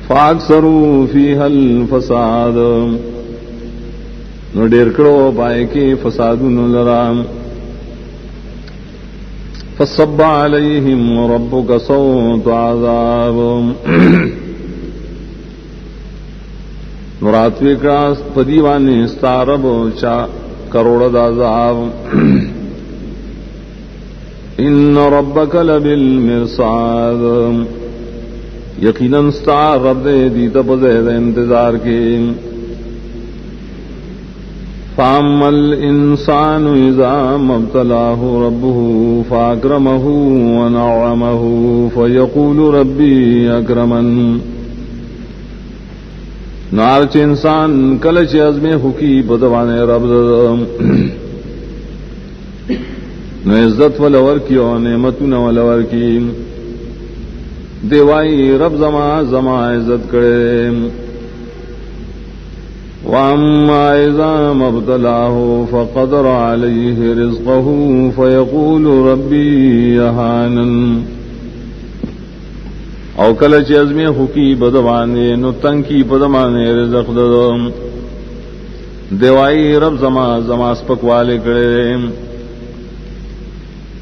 فاکثروا فیہا الفساد نو ڈیر کڑو پائے کے فسادونو لرام فصب علیہم ربک صوت عذاب نوراتوی کراس پدیوانے ستارب چا کروڑ عذاب ان ربک لبالمرصاد یقیناً ستار رب دے دیتا پزید انتظار کے فَأَمَّا الْإِنسَانُ إِذَا مَا ابْتَلَاهُ رَبُّهُ فَأَكْرَمَهُ وَنَعَّمَهُ فَيَقُولُ رَبِّي أَكْرَمَنِ نارچ انسان کلچ عزم حقی بدوانے رب نو عزت ولور کی اور نعمتون ولور کی دیوائی رب زما عزت کرے وَأَمَّا إِذَا مَا ابْتَلَاهُ فَقَدَرَ عَلَيْهِ رِزْقَهُ فَيَقُولُ رَبِّي أَهَانَنِ او کلچ عزم حقی بدوانے نو تنکی بدوانے رزق ددم دیوائی رب زما سپکوالے کرے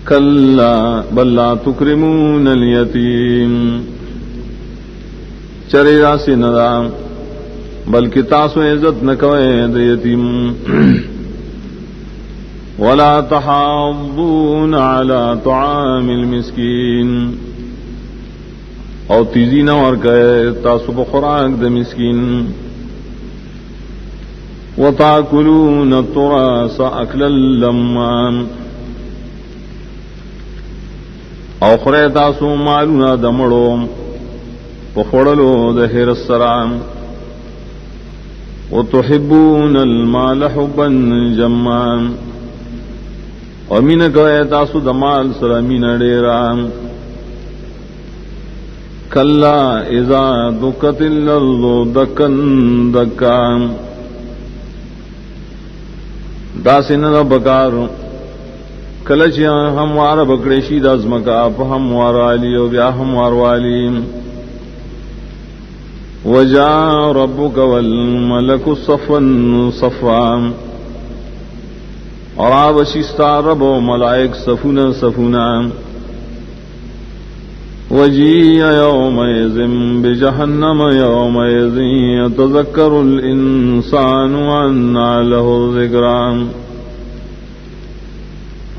کلا بل لا تکرمون الیتیم چرے راسی ندام بلکہ تاسو عزت نکوئے دے یتیم ولا تحاضون على طعام المسکین او تیزی نہ اور کہے تاسو بخوراک دے مسکین وتاکلون التراث اکلا لما او خورے تاسو مالونا دمڑو بخوڑلو دہر السرام وتحبون المال حبا جما ومن کہے تاسو دمال سر من ڈیرام کلا اذا دکت الارض دکن دکا داسن بکار کلچ هموار بکڑیشی دازمکا پا هموار والی و بیا هموار والی وجاء ربک والملک صفا صفا اور آبشیستا رب و ملائک صفونا صفونا وجیء یومئذ بجہنم یومئذ یتذکر الانسان وانى له الذکرى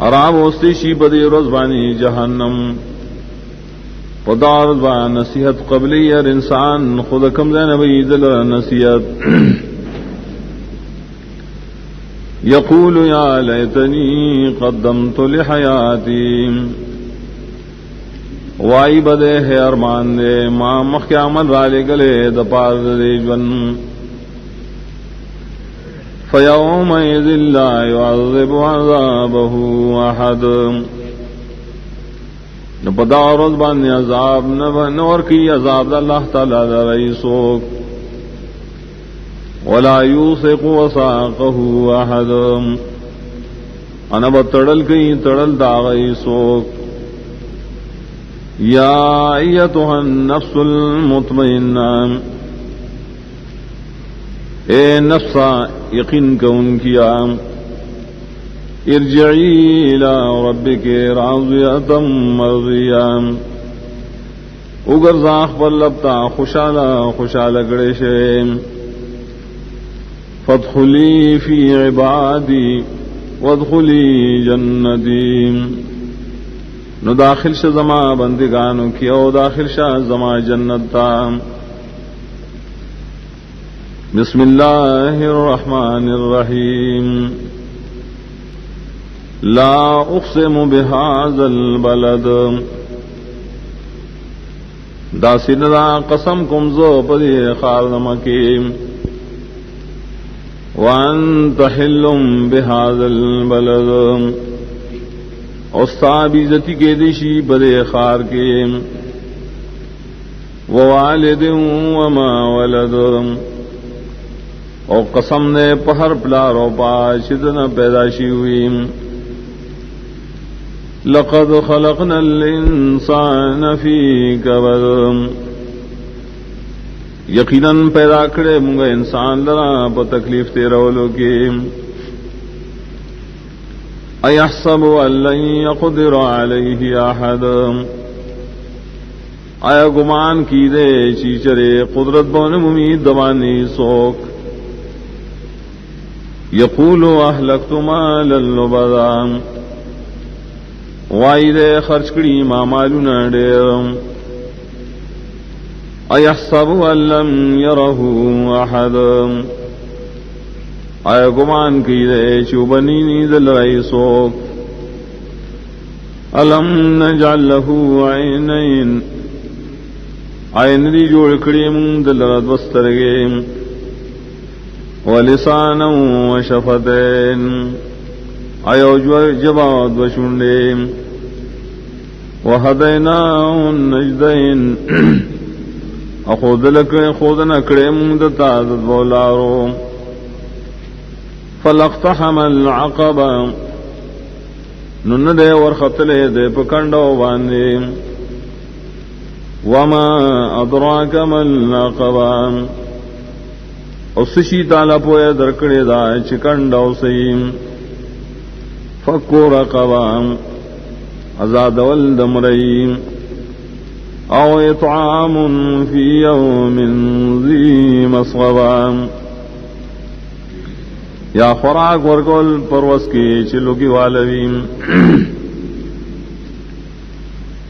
اراب وستیشی بدی رزبانی جہنم پدار با نصیحت قبلی ار انسان خود کم دین بی دل نصیحت یقول یا لیتنی قدمت لحیاتی وائی بدے ہے ارمان دے ما مخی عمل رالے گلے دپار دے جون فَيَوْمَئِذٍ لَا يُعَذِّبُ عَذَابَهُ أَحَدٌ نپدا روز باندې عذاب نور کی عذاب اللہ تعالی دا رئیسوک ولا یوثق وثاقه احد انا بتڑل کی تڑل دا رئیسوک یا ایتها النفس المطمئنہ اے نفسا یقین کون کیا ارجعی الى ربک راضیتا مرضیا اگر زاخ پر لبتا خوشالا گڑشے فادخلی فی عبادی وادخلی جنتی نو داخل شا زما بندگانو کی او داخل شا زما جنتا بسم اللہ الرحمن الرحیم لا اقسم بهذا البلد دا سندا قسم کم زو پدی خار مکیم وانت حل بهذا البلد استاب عزتی کے دیشی بدے خار کے ووالد وما ولد او قسم نے پہر پلارو پاشدن پیداشی ہوئی لقد خلقنا الانسان فی کبد یقیناً پیدا کرے منگا انسان لرا پا تکلیف تیرولو کی ایحسب ان لن یقدر علیہ احد آیا گمان کی دے چیچرے قدرت بون ممید دوانی سوک یقول اہلکت مالا لبدا وائی دے خرچ کری ما مالونا دیر ایحسب ان لم یرہ احد آیا گمان کی دے چوبنینی دل رئیسوک الم نجعل لہو عینین عین دی جوڑ کری من دل رد وسترگیم ولسانا وشفتین ایو جباد وشنڈیم وہدیناہ النجدین خود نکڑیم دتا دت بولارو فلقتحم العقبہ نن دے ورخطلے دے پکنڈو باندے وما ادراک ما العقبہ اسشی تالا پویا درکڑے دا چکنڈو سیم فکو رقبہ ازاد والدمریم او اطعام فی یوم ذی مصغبہ یا خوراک ورکول پروس کی چلو کی والویم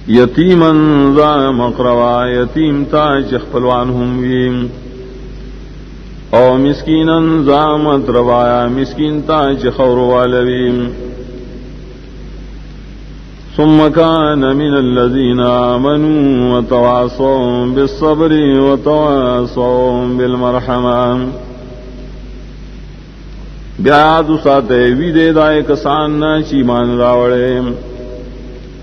یتیمن ذا مقربا یتیم تا چخپلوان ہم ویم او مسکینن ذا متربایا مسکین تا چخور والویم ثم كان من الذين آمنوا وتواصوا بالصبر وتواصوا بالمرحمة بیاد ساتے وی دے دائے کسان چی مان راوڑے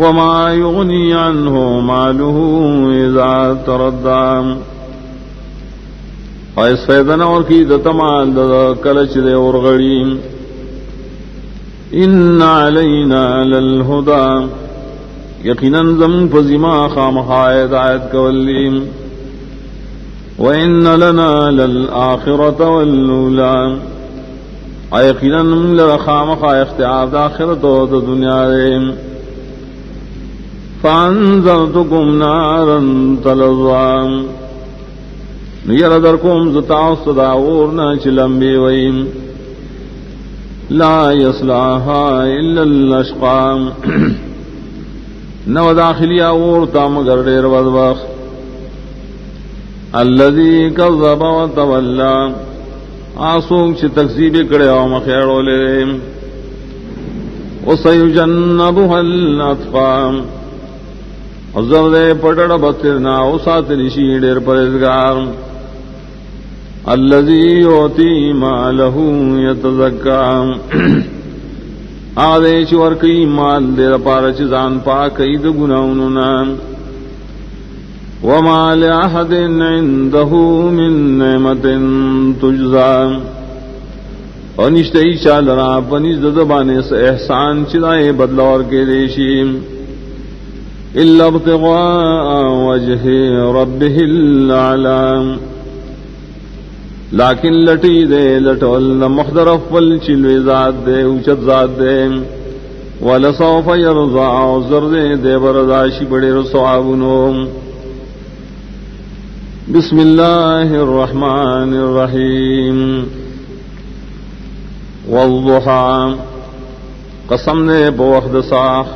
وما يغني عنه ماله اذا تردى ایس فیدن اور کی دتمال کلچ دے اور غڑی ان علینا للہدا یقیناً زم فزما خامخا ہدایت کولی وان لنا للآخرة والأولى یقیناً لخامخا اختیار داخرت و دنیا دے فانذرتکم نارا تلظى یردرکم زتاوست داورنا چلمبی ویم لا یصلاها الا الاشقى نو داخلی آورتا مگر دیر بدبخت الذي كذب وتولى آسوک چھ تکذیب کرے او مخیڑو لے وسيجنبها الاتقى زردے پٹڑ بطرنا او ساتنشی دیر پرزگار الذي يؤتي ماله يتزكى آدیش ورکی مال دیر پارچ زان پاکی د گناہننا وما لأحد عنده من نعمت تجزى انشتئی چالنا پنیز دبانے سے احسان چدائے بدلور کے دیشیم الا ابتغاء وجه ربه الاعلى لیکن لٹی دے لٹول مخدرف والچلوی ذات دے اوچت ذات دے ولسوف یرضا عذر دے برداشی بڑے رسوابنو بسم اللہ الرحمن الرحیم والضحى قسم نے بوخد ساخ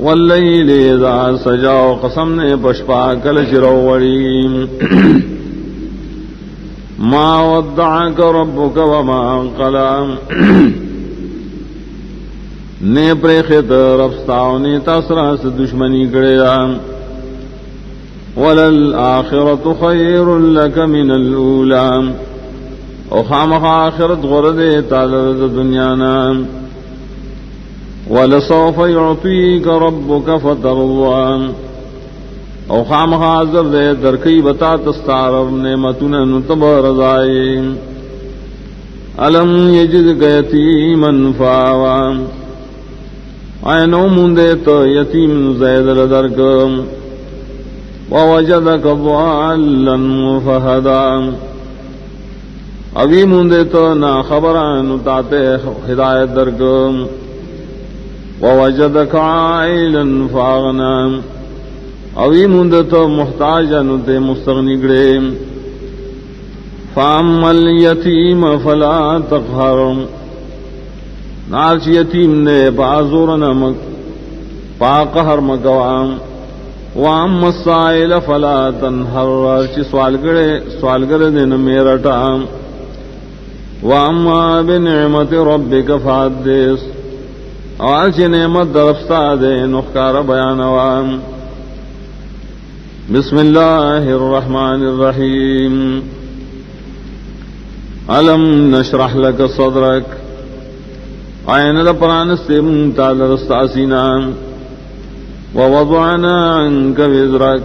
واللیل اذا سجا قسم نے پشپا کل چروڑی ما ودعك ربك وما قلى نے پریخت ربستاو نے تاسرا سے دشمنی کرے وللآخرة خير لك من الأولى او خامخ آخرت غرد تعالى دنیانا ولسوف يعطيك ربك فترضى او خامخ آزر دے درکی بتا تستارب نعمتنا نتبر رضائی علم یجدک یتیما فاوا اینو مندے تو یتیم زید لدرکم ووجدك ضالا فهدى ابھی مندے تو نا خبران تاتے ہدایت درکم ووجدك عائلا فاغنا ابھی مندے تو محتاجا نتے مستغنی گڑے فاما الیتیم فلا تقہر نارچ یتیم نے بازور نمک پا قہر مکوام واما السائل فلا تنہر چی سوال گرے دن میرا ٹام واما بنعمت ربک فحدث اور چی نعمت درفتا دے نخکار بیانوام بسم اللہ الرحمن الرحیم علم نشرح لک صدرک آئین لپرانستے منتا لرستاسینام ووضعنا عنك وزرك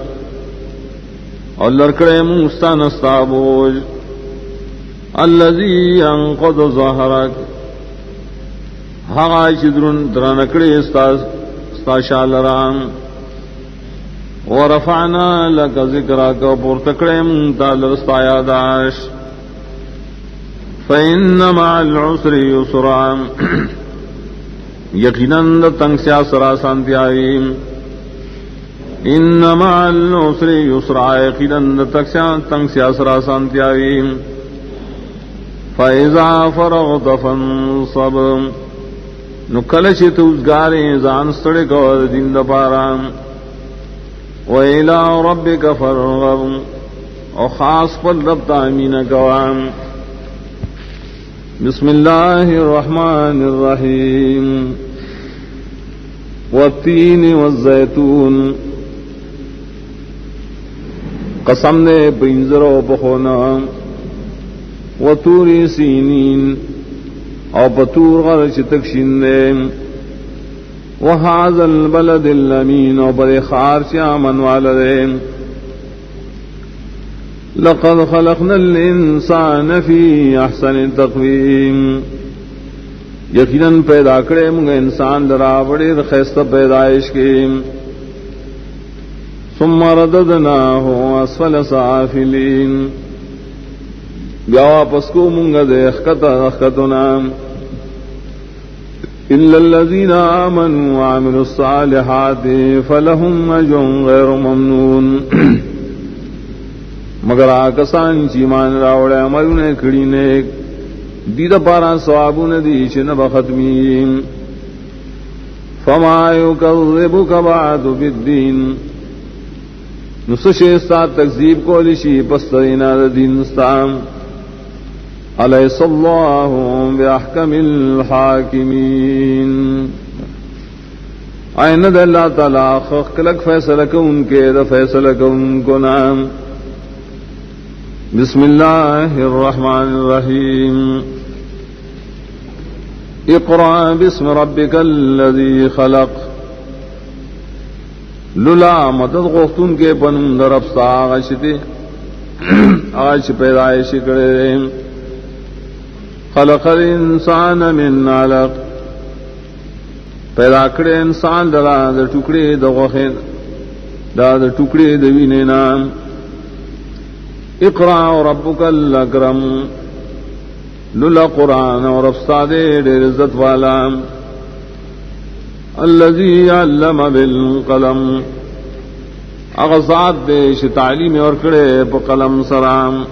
اور لڑکڑے مستان استابوج الذي انقض ظهرك ہا چدرن درنکڑے استاشال رام ورفعنا لك ذكرك پورتکڑے منتا لرستایا داش فإن مع العسر يسرا یقیناً تنگ سیا سرا سانتیاویم ان مع العسر یسرا یقیناً تنگ سیا سرا سانتیاویم فاذا فرغت فانصب نکلش توزگارے زان سڑے کو دین دپارا وإلى ربك فرغب او خاص پر رب تامین کوام بسم اللہ الرحمن الرحیم والتین والزیتون قسم نے پنزر و پخونا وطور سینین او پتور غرچ تکشن دے وهذا البلد الامین او پر خارچا من والدین لقد خلقنا الانسان فی احسن تقویم یقیناً پیدا کرے منگا انسان درا بڑی خیست پیدائش کی ثم رددناه اسفل سافلین بیا واپس کو منگا دے اخکتنا الا الذين آمنوا وعملوا الصالحات فلهم اجر غیر ممنون مگر آکسان چی مان راوڑے عملونے کھڑی نیک دید پارا ثوابون دی چن بختمیم فما یکذبک بعد بالدین نسشیستا تکذیب کو لشی پسترینا دین استام علیس اللہ باحکم الحاکمین آئین دا اللہ تعالیٰ خلق فیصلہ کن کے دا فیصلہ کن کو نام بسم اللہ الرحمن الرحیم اقرأ باسم ربک الذی خلق للا مدد غفتن کے پنم در افسا آغشتے آغش پیدائش کرے خلق الانسان من علق پیدا کرے انسان دلا در ٹکڑے دغوخین دا در ٹکڑے دوینے نام اقرأ ربک الاکرم للا قرآن اور افسادے دیر عزت والا الذی علم بالقلم اغزاد دیش تعلیم اور کڑے پا قلم سرام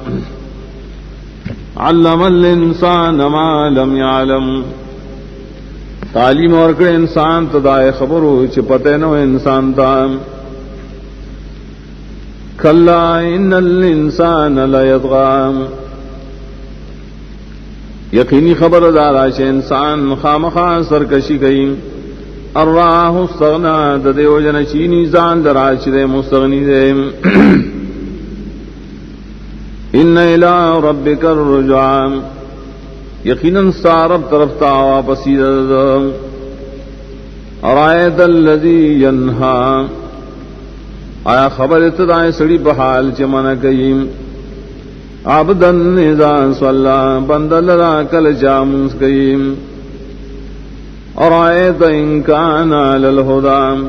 علم الانسان ما لم يعلم تعلیم اور کڑے انسان تدائے خبرو چپتے نو انسان تام کلا ان الانسان لیطغام یقینی خبر دارا چھ انسان خامخا سرکشی گئی الراہ استغنا دے وجن چینی زان درا چھ مستغنی دے ان الى ربک الرجعا یقینا سارب طرف تا واپسی ارایت الذی ینہا آیا خبر اتدائے سڑی بحال چمنا کئیم عبدن نظام صلی بندل را کل جامنس کئیم اور آیت انکانا للہدام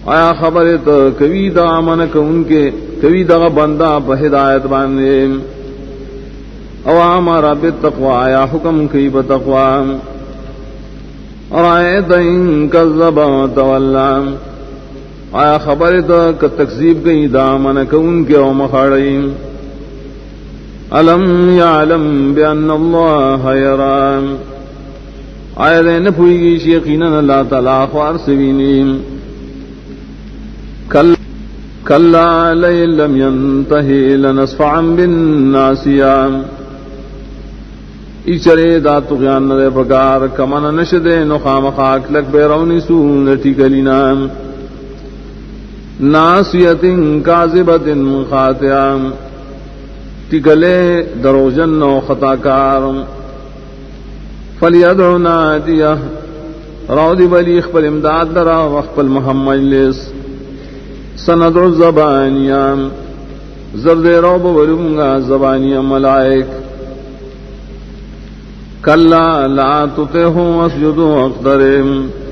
آیا خبر ات کوی دا منک ان کے کوی دا بندہ پہ ہدایت باندے او آمارا بالتقوی آیا حکم کی بتقوی اور آیت انکذب تولام آیا خبر تک تکذیب گئی دامن کون کے او مخاڑیم علم یعلم بان اللہ یرام آیا دین پوئی گی شیقینا اللہ تعالیٰ خوار سوینیم کلا لئن لم ینتہی لنصفعا بالناسیام ایچرے دا تغیان ندے پکار کمن نشدے نخام خاک لک بیرونی سون ٹکلینام ناسیت کاذبت خاطئہ ٹکلے دروجن و خطاکار فلیدعو نادیہ راودی بلی اخبر امداد درا واخبر محمد لیس سندعو الزبانیہ زرد روب ولونگا زبانیہ ملائک کلا لا تطیعوا واسجدوا واقتربوا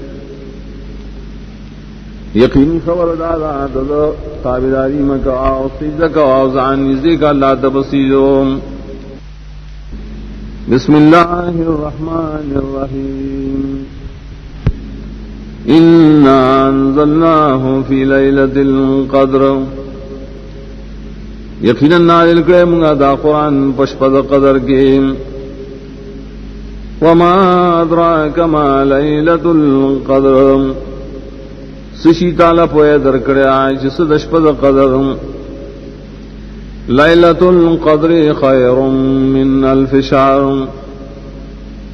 یقینی خبر دادا دادا تابداری مکا او سجدہ کا اوزان نزدیک اللہ تبصیرو بسم اللہ الرحمن الرحیم انا انزلناہ فی لیلۃ القدر یقینا نازل کرے منگا دا قرآن پشپد قدر کے وما ادراک ما لیلۃ القدر سشی تالا پوئے درکڑے آج جس دشپد قدر لیلۃ القدر خیر من الف شہر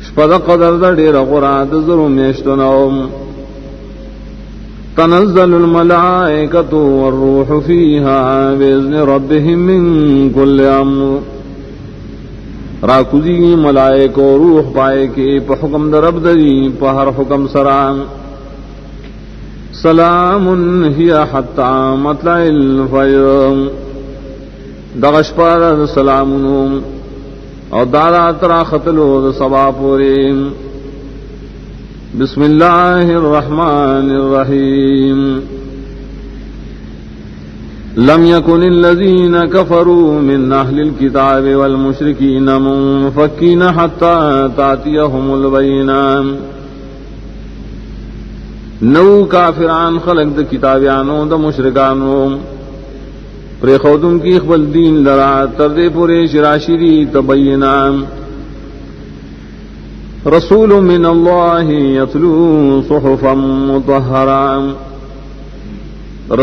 شپد قدر دا دیر قرآن زر میشتنو تنزل الملائکۃ والروح فیہا باذن ربهم من کل امر راکوزی ملائک و روح پائے کے پا حکم در رب دری پا ہر حکم سران سلام هي حتى مطلع الفجر دغش پر سلامون او دارا ترا خطلو صبا پوری بسم الله الرحمن الرحيم لم يكن الذين كفروا من أهل الكتاب والمشركين منفكين حتى تأتيهم البينة نو کافران خلق د کتابیانو د مشرکانو پر خودم کی خپل دین لرا تر دې پورې شراشری تبینا رسول من الله يتلو صحفا مطهرا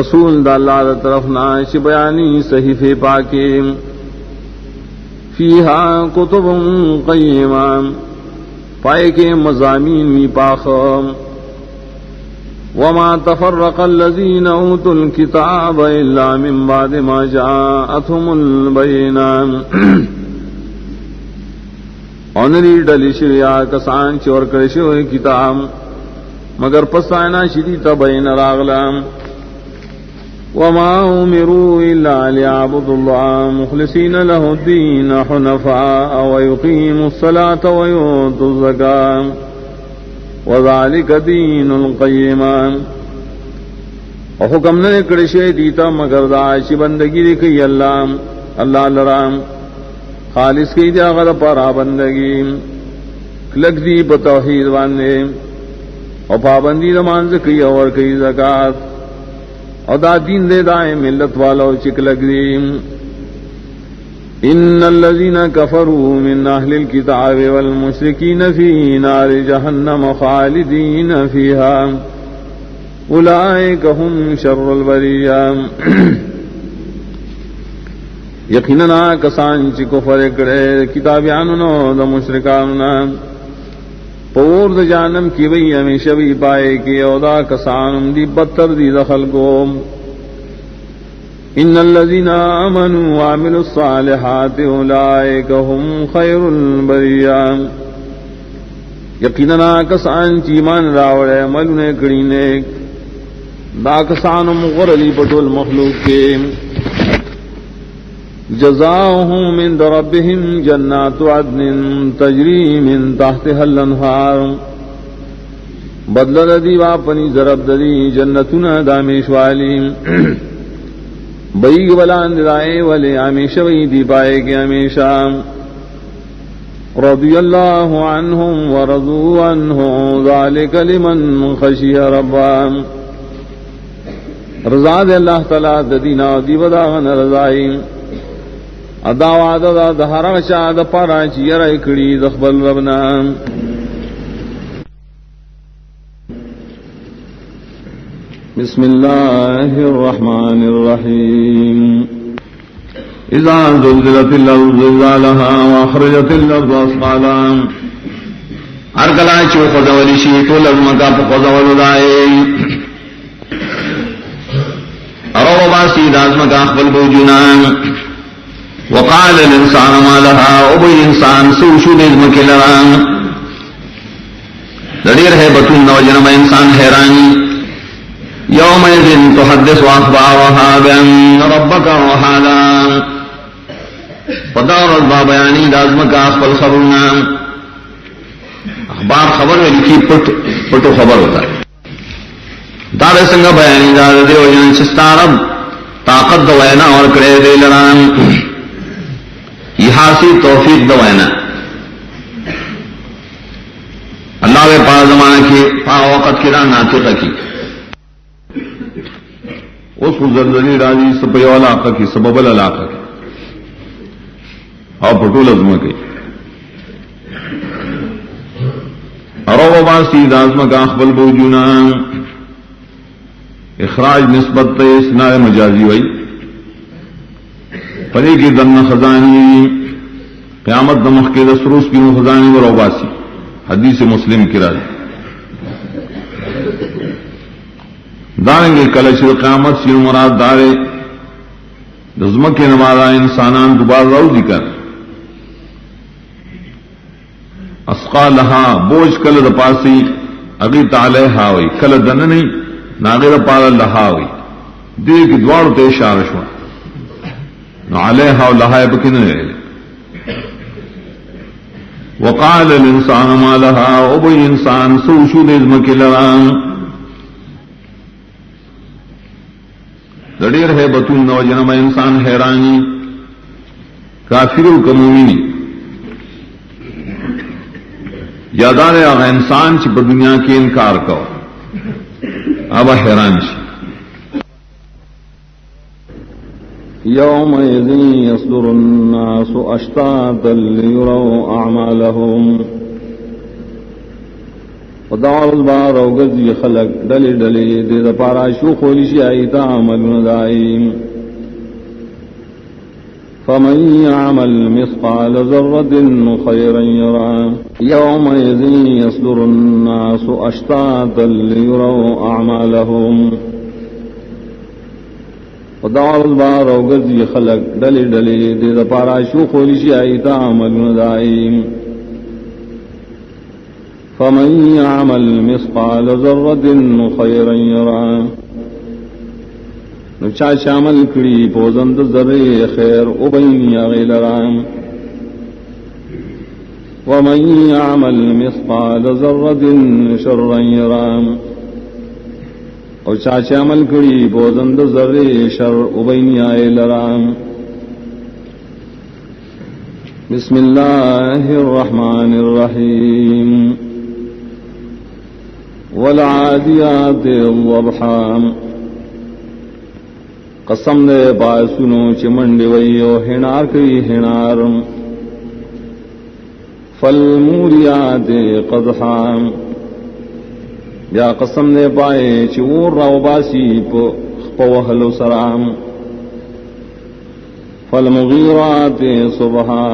رسول د الله تر طرفنا چې بیانې صحیفه پاکه فيها كتب قيمه پای کې مضامین می پاخه وما تفرق الذين اوتوا الكتاب الا من بعد ما جاءتهم البينات اونری ډلی شریا کسان چور کړي شو کتاب مگر پسانا شدی تبین راغلام وما امروا الا ليعبدوا الله مخلصين له الدين حنفاء ويقيموا الصلاة ويؤتوا الزكاة وذلك دین القیمہ او حکم نے کڑشے دیتا مگر دا چی بندگی کی اللہ لرام خالص کی جا غد پارا بندگی کلک دی بتوحید باندے او پابندی نماز کی اور کی زکات او دا دین دے دائیں ملت والو چکلک دی ان الذين كفروا من اهل الكتاب والمشركين في نار جهنم خالدين فيها اولئك هم شر البرية یقینا کسان چې کفر کړي کتابیانو د مشرکانو پور د جانم کی وی همیشه وی پائے کی او دا کسان دی بدتر دی دخل کو ان الذين آمنوا وعملوا الصالحات اولئك هم خير البرية یقینا کسان چې ایمان راوړل عملونه کړی نیک دا کسان مغرلی پټول مخلوق کې جزاؤهم من ربهم جنات عدن تجري من تحتها الانهار بدل دی واپنی ضرب دی جنتنا دامیش والی بیگ بلان دلائے ولی ہمیشہ وی دی پائے کہ ہمیشہ رضی اللہ عنہم ورضوا عنہ ذالک لمن خشی ربا رضا دے اللہ تعالی دینا دی بداغن رضائی ادا وعدہ دا دہرا شاد پارا چیر اکڑی دخبل ربنا بسم الله الرحمن الرحيم إذا زلزلت الأرض زلزالها وأخرجت الأرض أثقالها أركلا چو خداولی شی تو لزمکا پا خداولو دائی ارو باسی دازمکا اخبر بوجونان وقال الانسان ما لها ابو انسان سوشو دزمک لران لڑیر ہے بطن نوجنم انسان حیرانی یومئذ تحدث اخبارها بان ربک وحالا پدار رضا بیانی دازمکا اخبر خبرنا اخبار خبر میں لکھی پٹو خبر ہوتا ہے دار سنگا بیانی دار دیو جن سستارب طاقت دوائنا اور کرے دے لران یحاسی توفیق دوائنا اللہ وے پا زمانہ کی پا وقت کی ران ناطقہ کی اس کو زلزلی راضی سپیو علاقہ کی سبب العلاقہ کی اور پٹو لزمہ کی ارو باسی دازمہ کا اخبل بوجونا اخراج نسبت تے اسناد مجازی وئی پری کی دن خزانی قیامت دمخ کے دسروس کی خزانی و روباسی حدیث مسلم کی راضی دارنگے کلشر قیامت سی مراد دارے دزمک کے نمازہ انسانان دوبار رو ذکر اسقالها بوجھ کل دپاسی اگی تعالی ہاوئی کل دن نہیں ناغیر پارا لہاوی دیر کی دوارو تے اشارہ شوا نو علیہا و لہائے بکنے لے وقال الانسان ما لها او بھئی انسان سوشو دیزمکی لران دڑیر ہے بطول نو جنم انسان حیرانی کافرو کمومینی یادار آغا انسان چی پر دنیا کی انکار کو اب حیران چی يومئذ يصدر الناس أشتاتا ليروا أعمالهم ودعوا البار وغزي خلق دلی دلی دید پارا شوخ ولشی آئیتا عملون دائیم فمن يعمل مثقال ذرة خيرا يرى يومئذ يصدر الناس أشتاتا ليروا أعمالهم ودعوا البار وغزي خلق دلی دلی دید پارا شوخ ولشی آئیتا عملون دائیم فمن يعمل مثقال ذرة خيرا يرى نو چا شامل کړي پوزند ذره خیر او بین غیلرام ومن يعمل مثقال ذرة شرا يرى او چا شامل کړي پوزند ذره شر او بین غیلرام بسم الله الرحمن الرحيم والعادیات ضبحا قسم دے باسنو چمنڈی ویو ہنار کئی ہنار فالموریات قدحا یا قسم دے پائے چور راو باسی پوہلو سرام فالمغیرات صبحا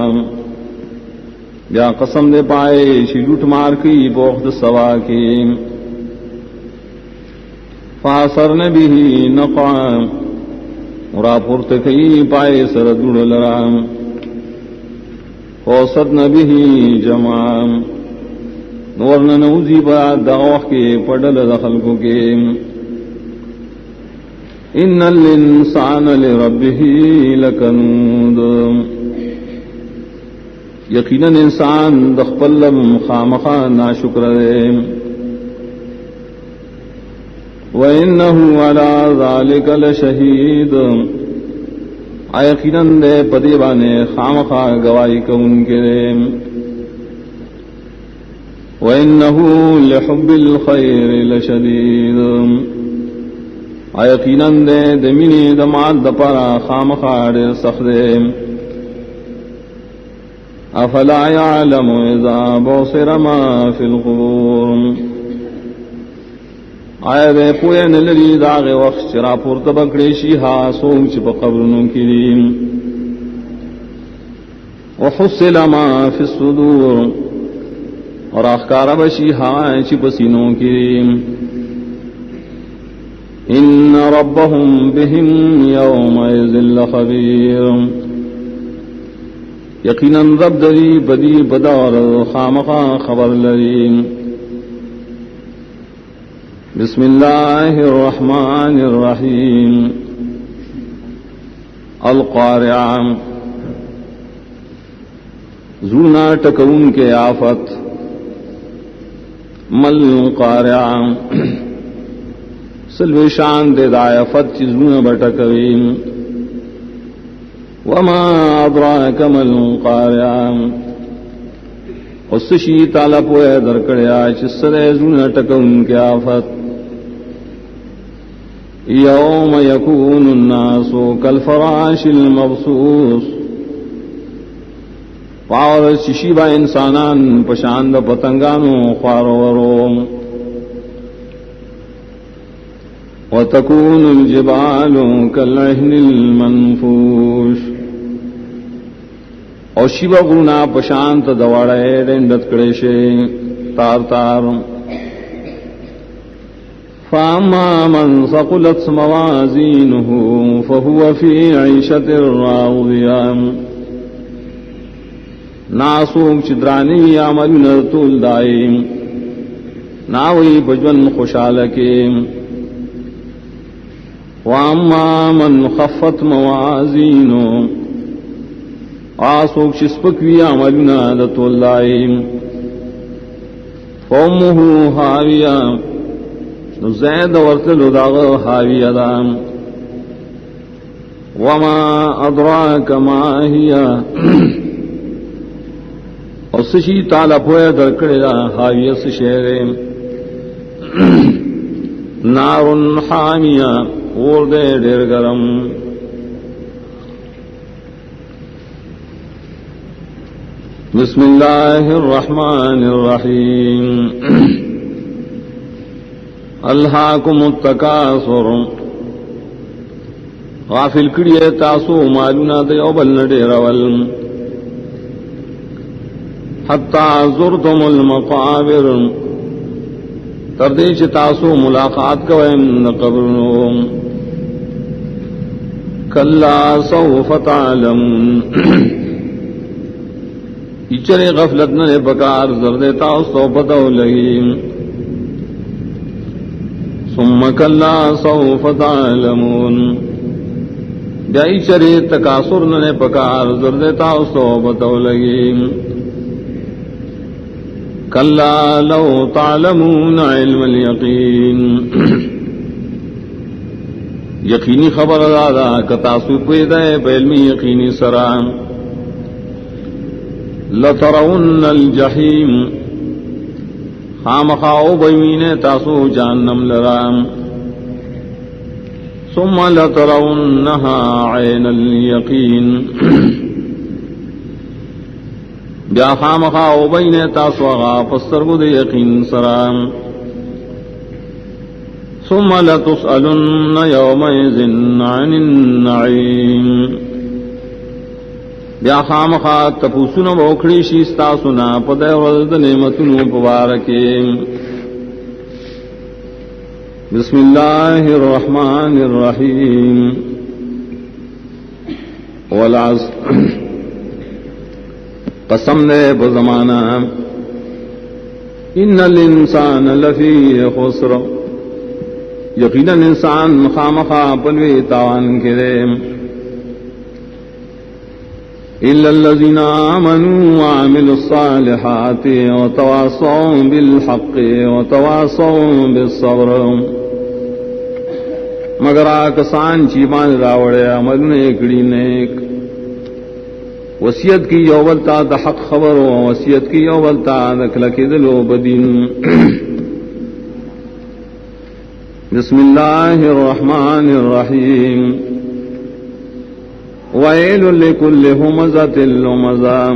یا قسم دے پائے چلوٹ مار کی پوخت سوا کی فاثرن به نقعا را پورت کئی پائے سردوڑ لرام فوصدن به جمعا نورن نوزی با دغوخ کے پڑل دخلکو کے ان الانسان لربه لکنود یقینا انسان دخپلم خامخا ناشکر دے وَإِنَّهُ عَلَى ذَلِكَ لَشَهِيدٌ آیقیناً دے پدیبانے خامخا گواہی کون کے دے وَإِنَّهُ لِحُبِّ الْخَيْرِ لَشَدِيدٌ آیقیناً دے دمینی دمات دپارا خامخا دے سخت دے افلا يعلم اذا بصر ما في القبور آیا دے پویا نلری داغ وقت چرا پورتا بکڑیشی ہا سوم چپا قبرنوں کریم وحصل ما فی الصدور اور اخکار بشی ہا چپا سینوں کریم ان ربهم بهم یومئذ لخبیر یقیناً رب دری بدی بدار خامخا خبر لریم بسم الله الرحمن الرحيم القارعة زونا ٹکون کے آفت مل قارعة سلوی شان دے دایفت چی زونا بٹکویم وما ادراک مل قارعة خصشی تالا پوئے درکڑیا چی سرے زونا ٹکون کے آفت یوم یکون الناس کالفراش المبثوث پاور شیبا انسانان پشاند پتنگانو خوارورو وتکون الجبال کالعہن المنفوش اور شیبا غرونا پشانت دوارے ڈنڈت کڑیشے تار تار فأما من ثقلت موازينه فهو في عيشة راضية ناسوک چدرانی عملون طول دائم ناوی بجون خوشحال کے واما من خفت موازینو آسوک شسپکوی عملنا دتولائی فامه حاویہ زید ورتلو داغ حاویہ دام وما ادراک ما هي اور سشی تعالی پویا درکڑے دا حاویہ سشیرے نار حامیہ اور دے ڈیر گرم بسم اللہ الرحمن الرحیم الہاکم التکاثر غافل کڑیے تاسو مالونا دیو بلن ڈیرول حتی زرتم المقابر تردیش تاسو ملاقات کوئم قبرنو کلا سوف تعلمون اچرے غفلت نے بکار زردے تاسو پتو لگیم ثم کلا سوف تعلمون بیائی چرے تکاثر نے پکار زردے تاسو پتو لگیم کلا لو تعلمون علم الیقین یقینی خبر دادا کتاسو پیدے علمی یقینی سرام لترون الجحیم خامخاؤ بیمین تاسو جہنم لرام ثم لترونها عین الیقین بیا خامخاؤ بین تاسو غا پسترگو دے یقین سرام ثم لتسألن یومئذ عن النعیم بیا خامخا تپوسن بوکھڑی شیستاسنا پدے ورد نعمتنو پبارکے بسم اللہ الرحمن الرحیم والعصر قسم دے بزمانہ ان الانسان لفی خسر یقینا انسان خامخا پلوی تاوان کرے إلا الذين آمنوا وعملوا الصالحات وتواصوا بالحق وتواصوا بالصبر مگر آکسان چیمان راوڑے عمل نیکڑی نیک وصیت کی یوبلتا دا حق خبر و وصیت کی یوبلتا دکلکی دلو بدین بسم اللہ الرحمن الرحیم وَيْلٌ لِكُلِّ هُمَزَةٍ لُمَزَةٍ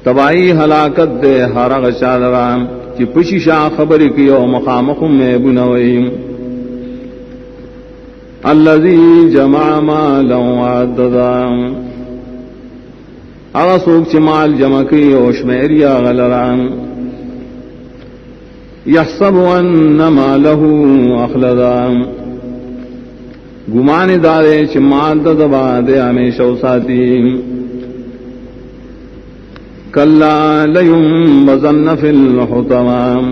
تبائی ہلاکت دے ہر غشادرام چی پشی شاہ خبری کیو مخامخم میں بنوئیم الذی جمع مالا وعددا اغسوک چی مال جمع کیو شمیریا غلرام یحسب ان مالہ اخلدام گمان دارے چمال دبا دے ہمیشہ ساتھی کلا لینبذن فی الحطمام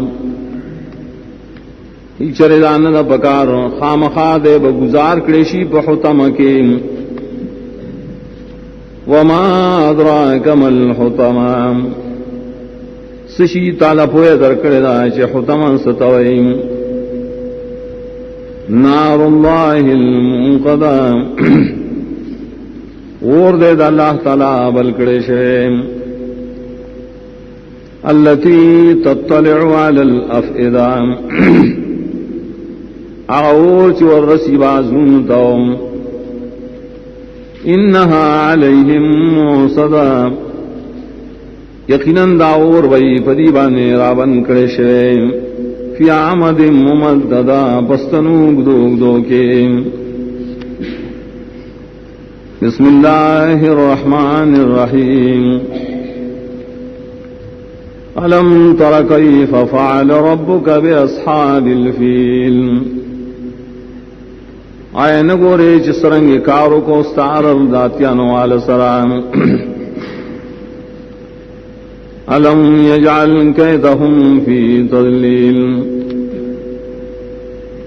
چرے دان دا پکار خامخا دے بگزار کڑیشی پہ حطم کے وما ادراک ما الحطمام سشی تالا پوئے در کڑے دا چے حطم ستوئیم نار اللہ المنقدہ اور دے دا اللہ تعالی بلکڑے شیم التي تطلع على الافئدہ اغور چی والرسی بازون توم انہا علیہم موصدہ یقیناً داور بئی پدیبانے رابن کڑے شیم فی عمد ممددہ پستنوگ دو کے بسم اللہ الرحمن الرحیم ألم تر كيف فعل ربك بأصحاب الفيل آئے نگورے چسرنگ کارو کو استعرر داتیانو آل سرام ألم يجعل كيدهم في تضليل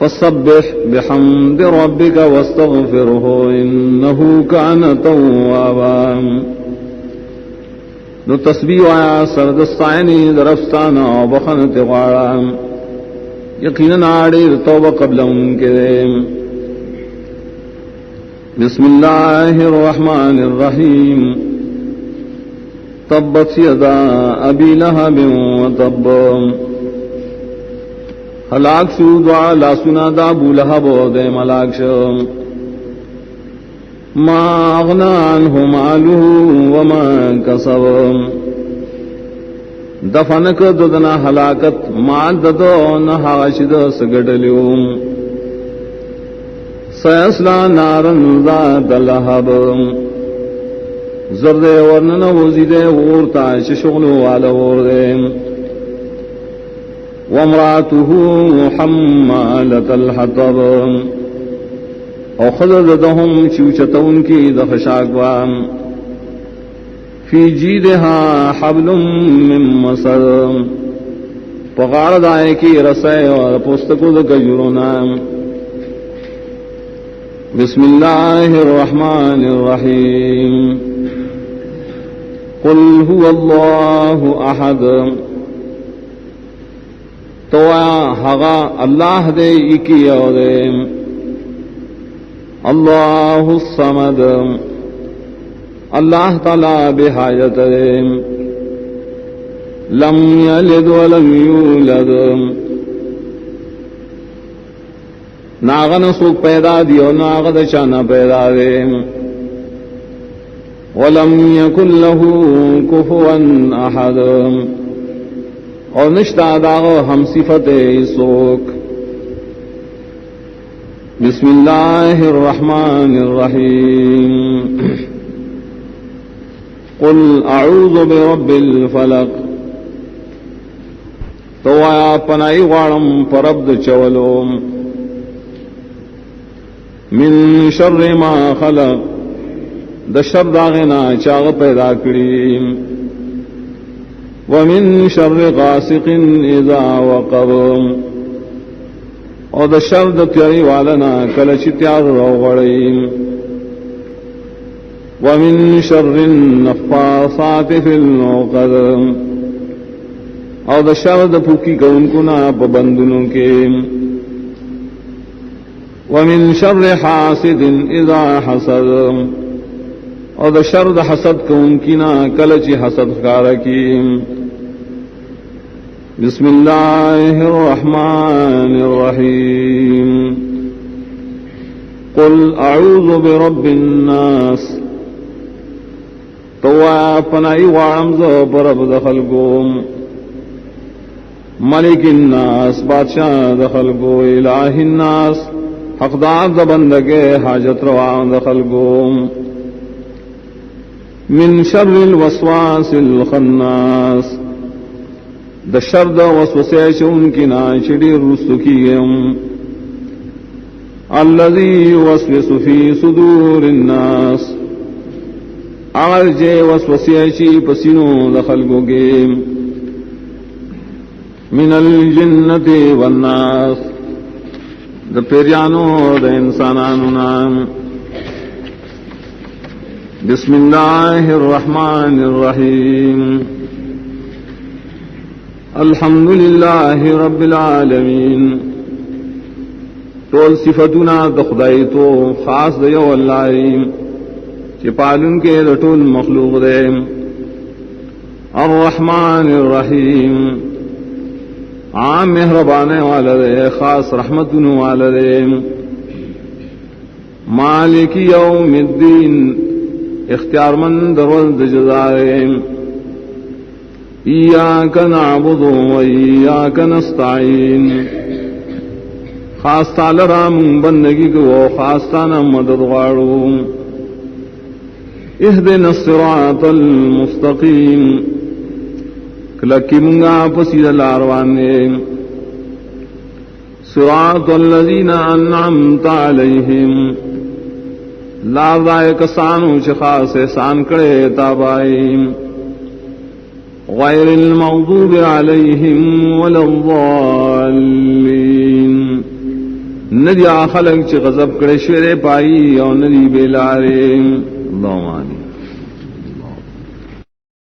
فسبح بحمد ربك واستغفره إنه كان توابا نو تسبیح آیا سردستائنی درفستانا و بخنت غارا یقینا آڑیر توبہ قبل ان کے بسم اللہ الرحمن الرحیم تبت یدا ابی لہب وتب ہلاک شو دعا لا سنا دا ابو لہب دے ملاک شو ما اغنا عنہ مالہ وما کسب دفنک ددنا ہلاکت ما ددو نحاشد سگڑلیو سیسلا نارن ذات لہب زرد ورنن وزید ورتا شغلو والا ورد وامرأته حمالة الحطب او خذدهم چوچتون کی دخشاکوام فی جیدها حبل من مصر پغار دائے کی رسائے اور پستکو دکجرونا بسم اللہ الرحمن الرحیم قل هو اللہ احد تو ہغا اللہ دے اکی او دے اللہ الصمد اللہ تعالی بحاجت دے لم یلد ولم یولد ناغن سوک پیدا دیو ناغد چانا پیدا دے ولم یکن له کفوا احد اور نشتا داغو ہم صفت سوک بسم اللہ الرحمن الرحیم قل اعوذ برب الفلق تو آیا پنائی غارم پربد چولو من شر ما خلق د شر داغنا چاغ پیدا کری ومن شر غاسق اذا وقب اور د شر د تیاری والنا کلچ تیار روغڑی ومن شر النفاثات فی العقد اور د شر د پھوکی کونکنا پابندنوں کے ومن شر حاسد اذا حسد اور د شر د حسد کونکنا کلچ حسد کارکی بسم اللہ الرحمن الرحیم قل اعوذ برب الناس تو پنائی وارم زو پرب دخل کو ملک الناس بادشاہ دخل کو الہ الناس حقدار د بندگے حاجت روا دخل کو من شر الوسواس الخناس د شر د وسوسه چون کی نا چڑی رسو کیم الذي يوسوس في صدور الناس اگر جے وسوسه چی پسینو دخل کو گیم من الجنة والناس د پیرانو د انسانانو نام بسم اللہ الرحمن الرحیم الحمد للہ رب العالمین طول صفتنا دخدائی تو خاص دیو اللہ چی پالن کے رٹول مخلوق دے الرحمن الرحیم عام مہربانے والا دے خاص رحمتن والا دے مالک یوم الدین اختیار مند روز جزائے ایاک نعبد و ایاک نستعین خاص تعالی رام بندگی کو خاص تانا مدد غارو اہدنا الصراط المستقیم کلکی منگا پسید الاروانے صراط الذین انعمت علیہم لازائے کسانو چخاص احسان کرے تابائیم غیر المغضوب علیہم ولا الضالین ندی خلق چ غضب کرے شویرے پائی او ندی بیلارے اللهم آمین